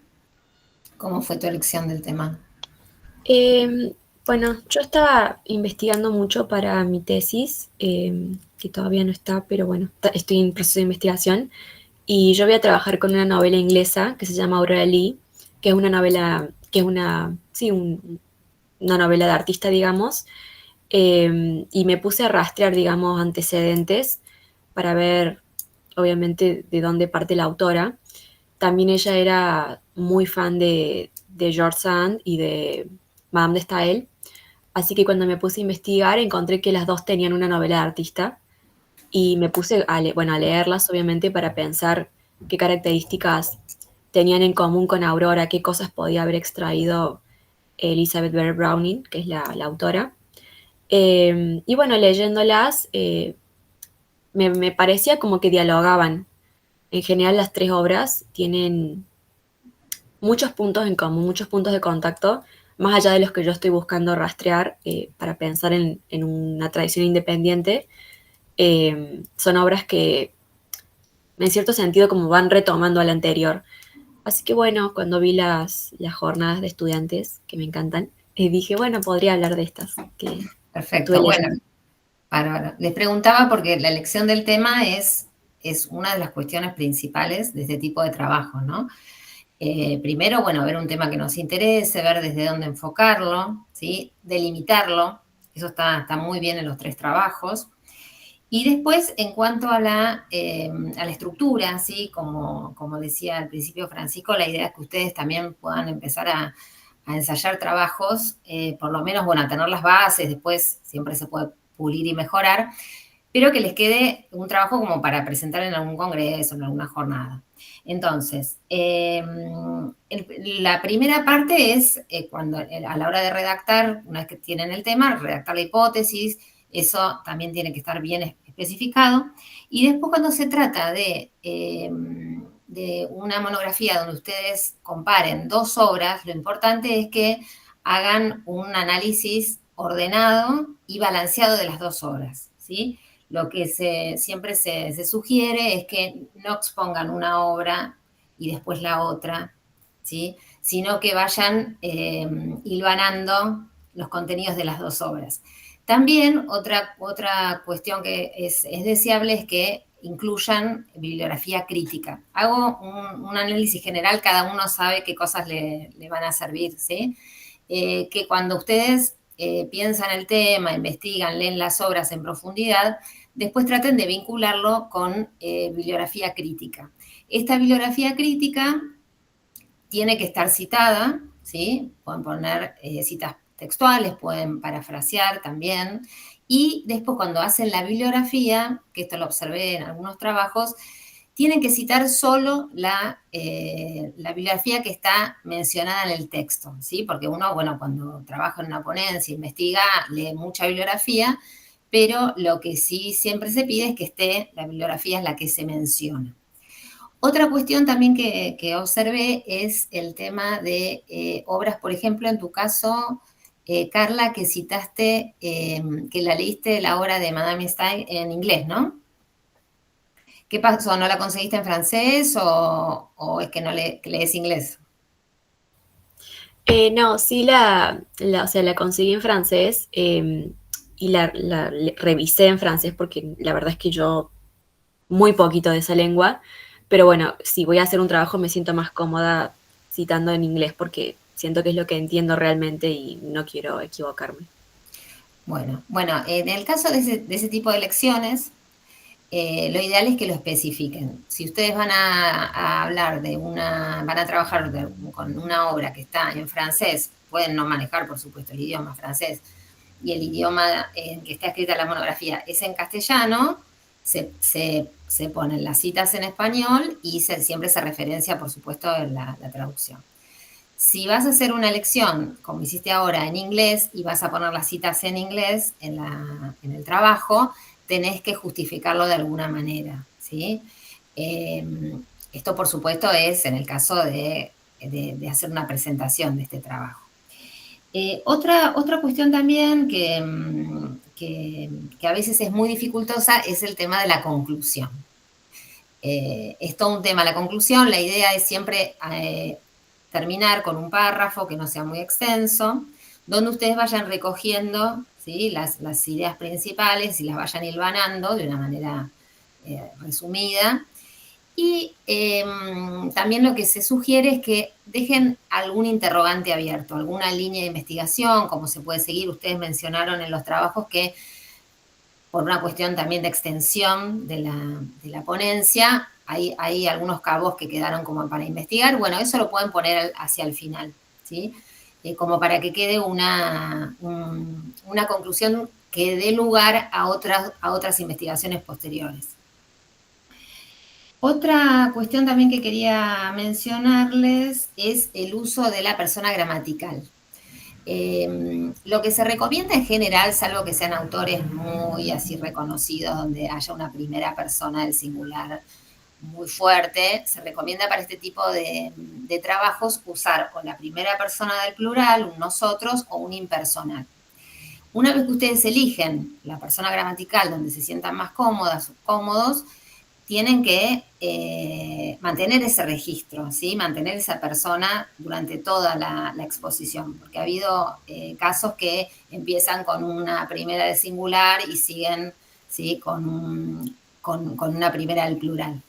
¿Cómo fue tu elección del tema? Bueno, yo estaba investigando mucho para mi tesis, que todavía no está, pero bueno, estoy en proceso de investigación. Y yo voy a trabajar con una novela inglesa que se llama Aurora Lee, que es una novela, una novela de artista, digamos. Y me puse a rastrear, digamos, antecedentes para ver, obviamente, de dónde parte la autora. También ella era muy fan de George Sand y de Madame de Staël. Así que cuando me puse a investigar, encontré que las dos tenían una novela de artista y me puse a leerlas, obviamente, para pensar qué características tenían en común con Aurora, qué cosas podía haber extraído Elizabeth Barrett Browning, que es la autora. Y bueno, leyéndolas, me parecía como que dialogaban. En general, las tres obras tienen muchos puntos en común, muchos puntos de contacto, más allá de los que yo estoy buscando rastrear para pensar en una tradición independiente. Son obras que, en cierto sentido, como van retomando a la anterior. Así que bueno, cuando vi las jornadas de estudiantes, que me encantan, dije, bueno, podría hablar de estas. Perfecto, bueno, bárbaro. Les preguntaba porque la elección del tema es una de las cuestiones principales de este tipo de trabajo, ¿no? Primero, bueno, ver un tema que nos interese, ver desde dónde enfocarlo, ¿sí? Delimitarlo, eso está muy bien en los 3 trabajos. Y después, en cuanto a la estructura, ¿sí? Como decía al principio Francisco, la idea es que ustedes también puedan empezar a ensayar trabajos, por lo menos, bueno, a tener las bases, después siempre se puede pulir y mejorar, pero que les quede un trabajo como para presentar en algún congreso, en alguna jornada. Entonces, la primera parte es cuando a la hora de redactar, una vez que tienen el tema, redactar la hipótesis, eso también tiene que estar bien especificado. Y después cuando se trata de una monografía donde ustedes comparen 2 obras, lo importante es que hagan un análisis ordenado y balanceado de las 2 obras, ¿sí? Lo que siempre se sugiere es que no expongan una obra y después la otra, ¿sí? Sino que vayan hilvanando los contenidos de las 2 obras. También otra cuestión que es deseable es que incluyan bibliografía crítica. Hago un análisis general, cada uno sabe qué cosas le van a servir, ¿sí? Que cuando ustedes piensan el tema, investigan, leen las obras en profundidad, después traten de vincularlo con bibliografía crítica. Esta bibliografía crítica tiene que estar citada, ¿sí? Pueden poner citas textuales, pueden parafrasear también, y después cuando hacen la bibliografía, que esto lo observé en algunos trabajos, tienen que citar solo la bibliografía que está mencionada en el texto, ¿sí? Porque uno, bueno, cuando trabaja en una ponencia, investiga, lee mucha bibliografía, pero lo que sí siempre se pide es que esté, la bibliografía es la que se menciona. Otra cuestión también que observé es el tema de obras, por ejemplo, en tu caso, Carla, que citaste, que la leíste la obra de Madame Stein en inglés, ¿no? ¿Qué pasó? ¿No la conseguiste en francés o es que no lees inglés? No, sí o sea, la conseguí en francés y la revisé en francés porque la verdad es que yo muy poquito de esa lengua, pero bueno, si voy a hacer un trabajo me siento más cómoda citando en inglés porque siento que es lo que entiendo realmente y no quiero equivocarme. Bueno, en el caso de ese tipo de lecciones, lo ideal es que lo especifiquen. Si ustedes van a hablar van a trabajar con una obra que está en francés, pueden no manejar, por supuesto, el idioma francés, y el idioma en que está escrita la monografía es en castellano, se ponen las citas en español y siempre se referencia, por supuesto, la traducción. Si vas a hacer una lección, como hiciste ahora, en inglés, y vas a poner las citas en inglés en el trabajo, tenés que justificarlo de alguna manera, ¿sí? Esto, por supuesto, es en el caso de hacer una presentación de este trabajo. Otra cuestión también que a veces es muy dificultosa es el tema de la conclusión. Es todo un tema la conclusión, la idea es siempre terminar con un párrafo que no sea muy extenso, donde ustedes vayan recogiendo, ¿sí? las ideas principales y las vayan hilvanando de una manera resumida. Y también lo que se sugiere es que dejen algún interrogante abierto, alguna línea de investigación, cómo se puede seguir. Ustedes mencionaron en los trabajos que por una cuestión también de extensión de la ponencia, hay algunos cabos que quedaron como para investigar. Bueno, eso lo pueden poner hacia el final, ¿sí? Como para que quede una conclusión que dé lugar a otras investigaciones posteriores. Otra cuestión también que quería mencionarles es el uso de la persona gramatical. Lo que se recomienda en general, salvo que sean autores muy así reconocidos, donde haya una primera persona del singular muy fuerte, se recomienda para este tipo de trabajos usar o la primera persona del plural, un nosotros, o un impersonal. Una vez que ustedes eligen la persona gramatical donde se sientan más cómodas o cómodos, tienen que mantener ese registro, ¿sí? Mantener esa persona durante toda la exposición, porque ha habido casos que empiezan con una primera del singular y siguen, ¿sí? con una primera del plural.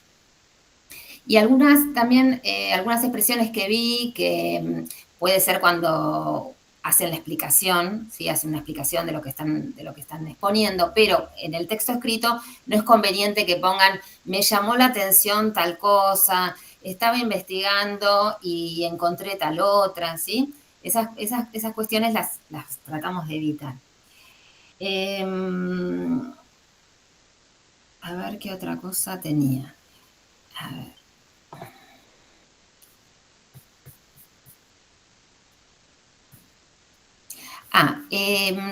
Y algunas también, algunas expresiones que vi que puede ser cuando hacen la explicación, ¿sí? Hacen una explicación de lo que están exponiendo, pero en el texto escrito no es conveniente que pongan, me llamó la atención tal cosa, estaba investigando y encontré tal otra, ¿sí? Esas cuestiones las tratamos de evitar. A ver qué otra cosa tenía. A ver.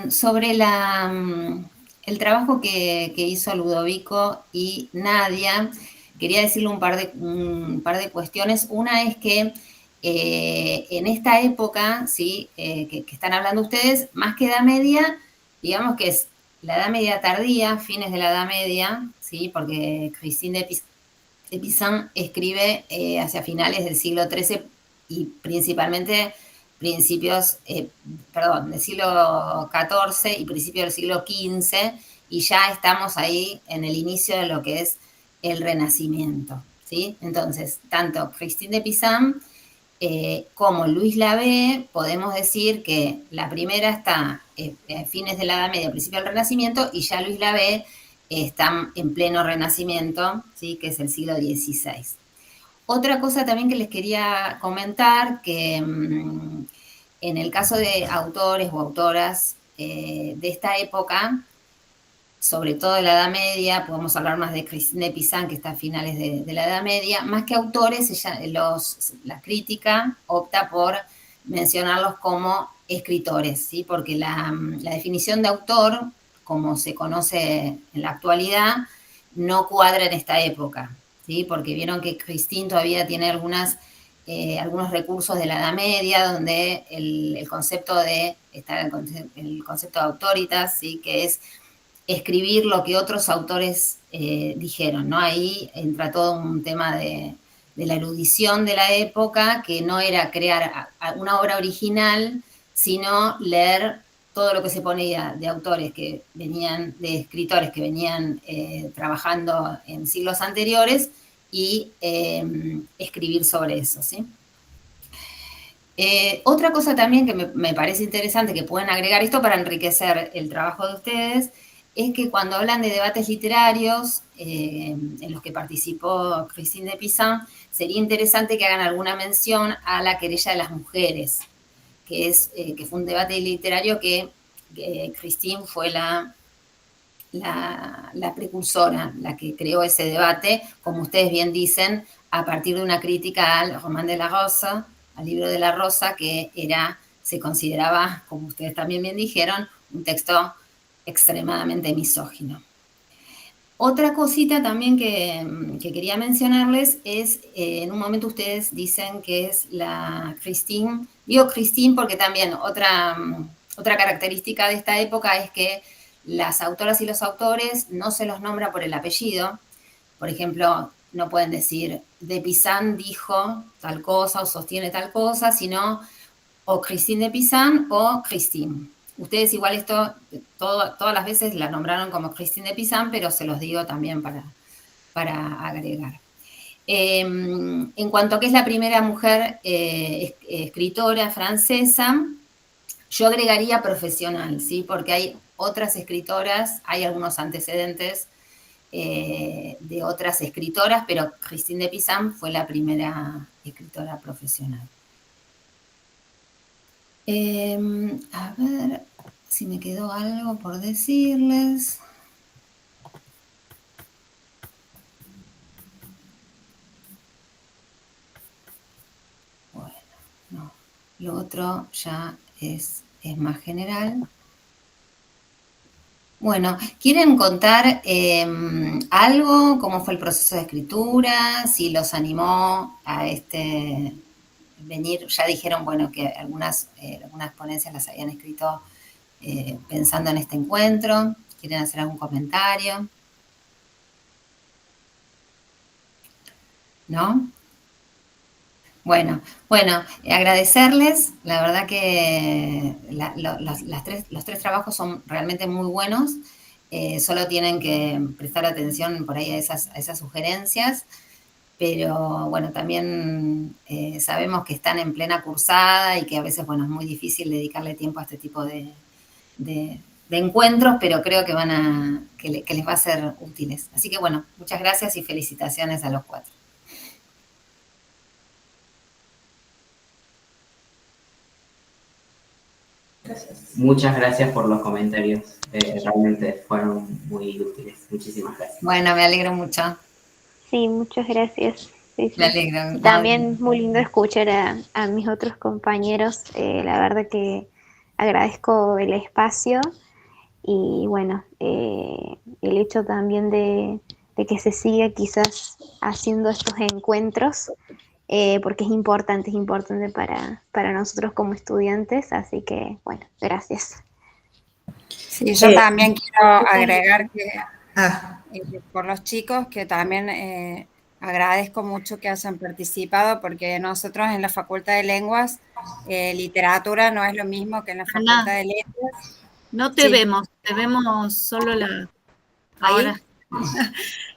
Sobre el trabajo que hizo Ludovico y Nadia, quería decirle un par de cuestiones. Una es que en esta época, ¿sí? Que están hablando ustedes, más que Edad Media, digamos que es la Edad Media tardía, fines de la Edad Media, ¿sí? Porque Christine de Pizan escribe hacia finales del siglo XIII y principalmente del siglo XIV y principios del siglo XV, y ya estamos ahí en el inicio de lo que es el Renacimiento, ¿sí? Entonces, tanto Christine de Pizan como Louise Labé, podemos decir que la primera está a fines de la Edad Media, principio del Renacimiento, y ya Louise Labé está en pleno Renacimiento, ¿sí? Que es el siglo XVI. Otra cosa también que les quería comentar, que en el caso de autores o autoras de esta época, sobre todo de la Edad Media, podemos hablar más de Christine de Pizan, que está a finales de la Edad Media, más que autores, la crítica opta por mencionarlos como escritores, ¿sí? Porque la definición de autor, como se conoce en la actualidad, no cuadra en esta época, ¿sí? Porque vieron que Christine todavía tiene algunos recursos de la Edad Media, donde el concepto de autoritas, ¿sí? Que es escribir lo que otros autores dijeron, ¿no? Ahí entra todo un tema de la erudición de la época, que no era crear una obra original, sino leer todo lo que se ponía de autores que venían, de escritores que venían trabajando en siglos anteriores y escribir sobre eso, ¿sí? Otra cosa también que me parece interesante que pueden agregar esto para enriquecer el trabajo de ustedes es que cuando hablan de debates literarios en los que participó Christine de Pizan, sería interesante que hagan alguna mención a la querella de las mujeres, que fue un debate literario que Christine fue la precursora, la que creó ese debate, como ustedes bien dicen, a partir de una crítica al Roman de la Rosa, al libro de la Rosa, que se consideraba, como ustedes también bien dijeron, un texto extremadamente misógino. Otra cosita también que quería mencionarles es, en un momento ustedes dicen que es la Christine, digo Christine porque también otra característica de esta época es que las autoras y los autores no se los nombra por el apellido. Por ejemplo, no pueden decir de Pizan dijo tal cosa o sostiene tal cosa, sino o Christine de Pizan o Christine. Ustedes igual esto, todas las veces la nombraron como Christine de Pizan, pero se los digo también para agregar. En cuanto a que es la primera mujer escritora francesa, yo agregaría profesional, ¿sí? Porque hay otras escritoras, hay algunos antecedentes de otras escritoras, pero Christine de Pizan fue la primera escritora profesional. A ver si me quedó algo por decirles. Bueno, no. Lo otro ya es más general. Bueno, ¿quieren contar algo? ¿Cómo fue el proceso de escritura? ¿Si los animó a venir? Ya dijeron, bueno, que algunas ponencias las habían escrito pensando en este encuentro. ¿Quieren hacer algún comentario? ¿No? Bueno, agradecerles. La verdad que los tres trabajos son realmente muy buenos. Solo tienen que prestar atención por ahí a esas sugerencias. pero bueno, también sabemos que están en plena cursada y que a veces, bueno, es muy difícil dedicarle tiempo a este tipo de encuentros, pero creo que que les va a ser útiles. Así que bueno, muchas gracias y felicitaciones a los 4. Muchas gracias por los comentarios, realmente fueron muy útiles. Muchísimas gracias. Bueno, me alegro mucho. Sí, muchas gracias. Sí, sí. Me alegro. Y también muy lindo escuchar a mis otros compañeros. La verdad que agradezco el espacio y bueno, el hecho también de que se siga quizás haciendo estos encuentros, porque es importante para nosotros como estudiantes. Así que bueno, gracias. Sí, yo también quiero agregar que por los chicos, que también agradezco mucho que hayan participado, porque nosotros en la Facultad de Lenguas, literatura no es lo mismo que en la Facultad de Letras. No te vemos, te vemos solo la... Ahora.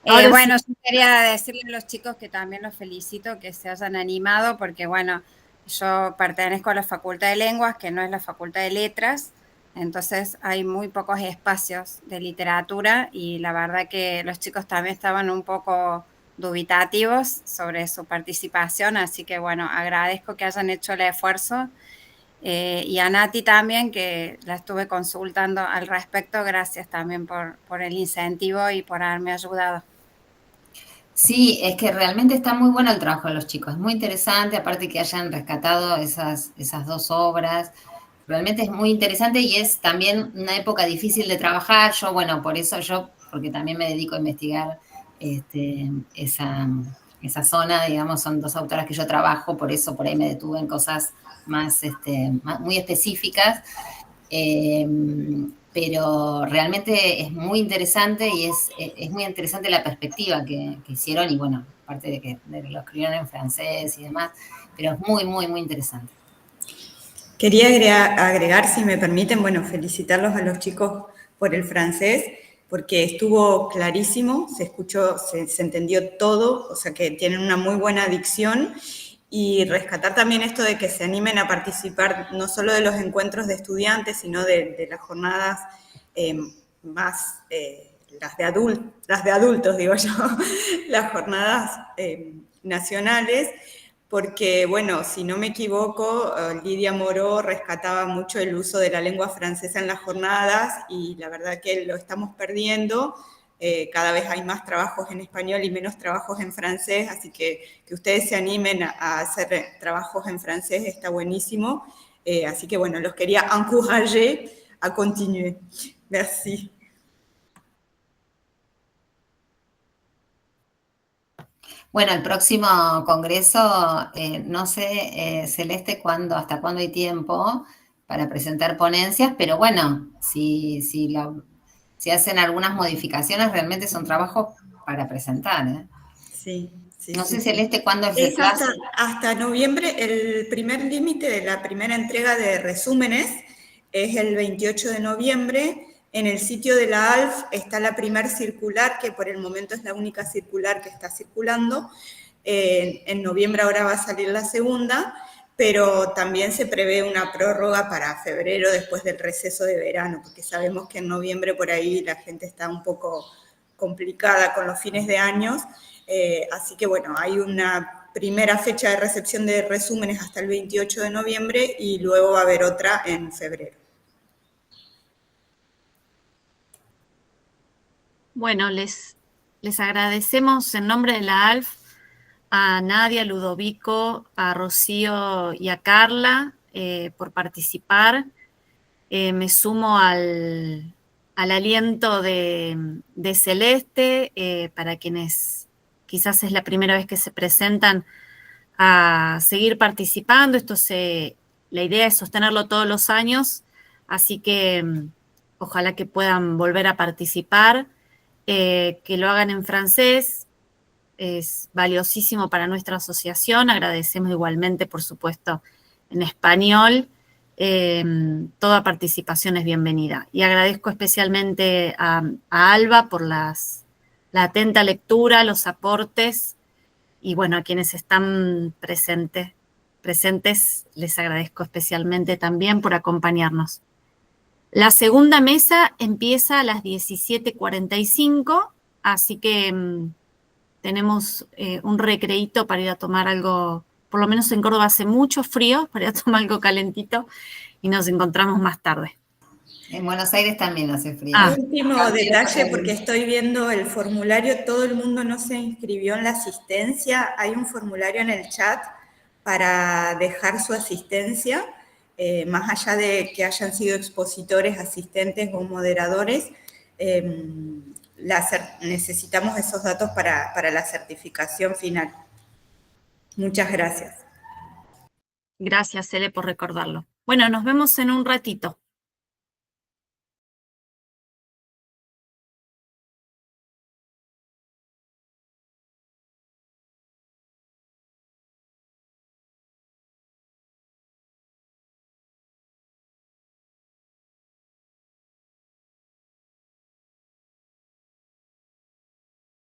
Bueno, yo quería decirle a los chicos que también los felicito que se hayan animado, porque bueno, yo pertenezco a la Facultad de Lenguas, que no es la Facultad de Letras, entonces hay muy pocos espacios de literatura y la verdad que los chicos también estaban un poco dubitativos sobre su participación, así que bueno, agradezco que hayan hecho el esfuerzo. Y a Nati también, que la estuve consultando al respecto, gracias también por el incentivo y por haberme ayudado. Sí, es que realmente está muy bueno el trabajo de los chicos, es muy interesante, aparte que hayan rescatado esas 2 obras, realmente es muy interesante y es también una época difícil de trabajar. Yo, bueno, por eso porque también me dedico a investigar esa zona, digamos, son 2 autoras que yo trabajo, por eso por ahí me detuve en cosas más muy específicas, pero realmente es muy interesante y es muy interesante la perspectiva que hicieron y bueno, aparte de que lo escribieron en francés y demás, pero es muy, muy, muy interesante. Quería agregar, si me permiten, bueno, felicitarlos a los chicos por el francés, porque estuvo clarísimo, se escuchó, se entendió todo, o sea que tienen una muy buena dicción, y rescatar también esto de que se animen a participar no solo de los encuentros de estudiantes, sino de las jornadas más, las de adultos, digo yo, las jornadas nacionales, porque, bueno, si no me equivoco, Lidia Moró rescataba mucho el uso de la lengua francesa en las jornadas y la verdad que lo estamos perdiendo. Cada vez hay más trabajos en español y menos trabajos en francés, así que ustedes se animen a hacer trabajos en francés está buenísimo. Así que, bueno, los quería encourager a continuer. Merci. Bueno, el próximo congreso, no sé, Celeste, hasta cuándo hay tiempo para presentar ponencias, pero bueno, si hacen algunas modificaciones, realmente son trabajos para presentar, ¿eh? Sí. No sé, Celeste, ¿cuándo es el plazo? Hasta noviembre. El primer límite de la primera entrega de resúmenes es el 28 de noviembre. En el sitio de la ALF está la primer circular, que por el momento es la única circular que está circulando. En noviembre ahora va a salir la segunda, pero también se prevé una prórroga para febrero después del receso de verano, porque sabemos que en noviembre por ahí la gente está un poco complicada con los fines de años. Así que bueno, hay una primera fecha de recepción de resúmenes hasta el 28 de noviembre y luego va a haber otra en febrero. Bueno, les agradecemos en nombre de la ALF a Nadia, a Ludovico, a Rocío y a Carla por participar. Me sumo al aliento de Celeste, para quienes quizás es la primera vez que se presentan, a seguir participando. La idea es sostenerlo todos los años, así que ojalá que puedan volver a participar, que lo hagan en francés. Es valiosísimo para nuestra asociación. Agradecemos igualmente, por supuesto, en español. Toda participación es bienvenida. Y agradezco especialmente a Alba por la atenta lectura, los aportes y bueno, a quienes están presentes, les agradezco especialmente también por acompañarnos. La segunda mesa empieza a las 17:45, así que tenemos un recreíto para ir a tomar algo, por lo menos en Córdoba hace mucho frío, para ir a tomar algo calentito y nos encontramos más tarde. En Buenos Aires también hace frío. Último detalle, porque estoy viendo el formulario, todo el mundo no se inscribió en la asistencia, hay un formulario en el chat para dejar su asistencia, más allá de que hayan sido expositores, asistentes o moderadores, necesitamos esos datos para la certificación final. Muchas gracias. Gracias, Cele, por recordarlo. Bueno, nos vemos en un ratito.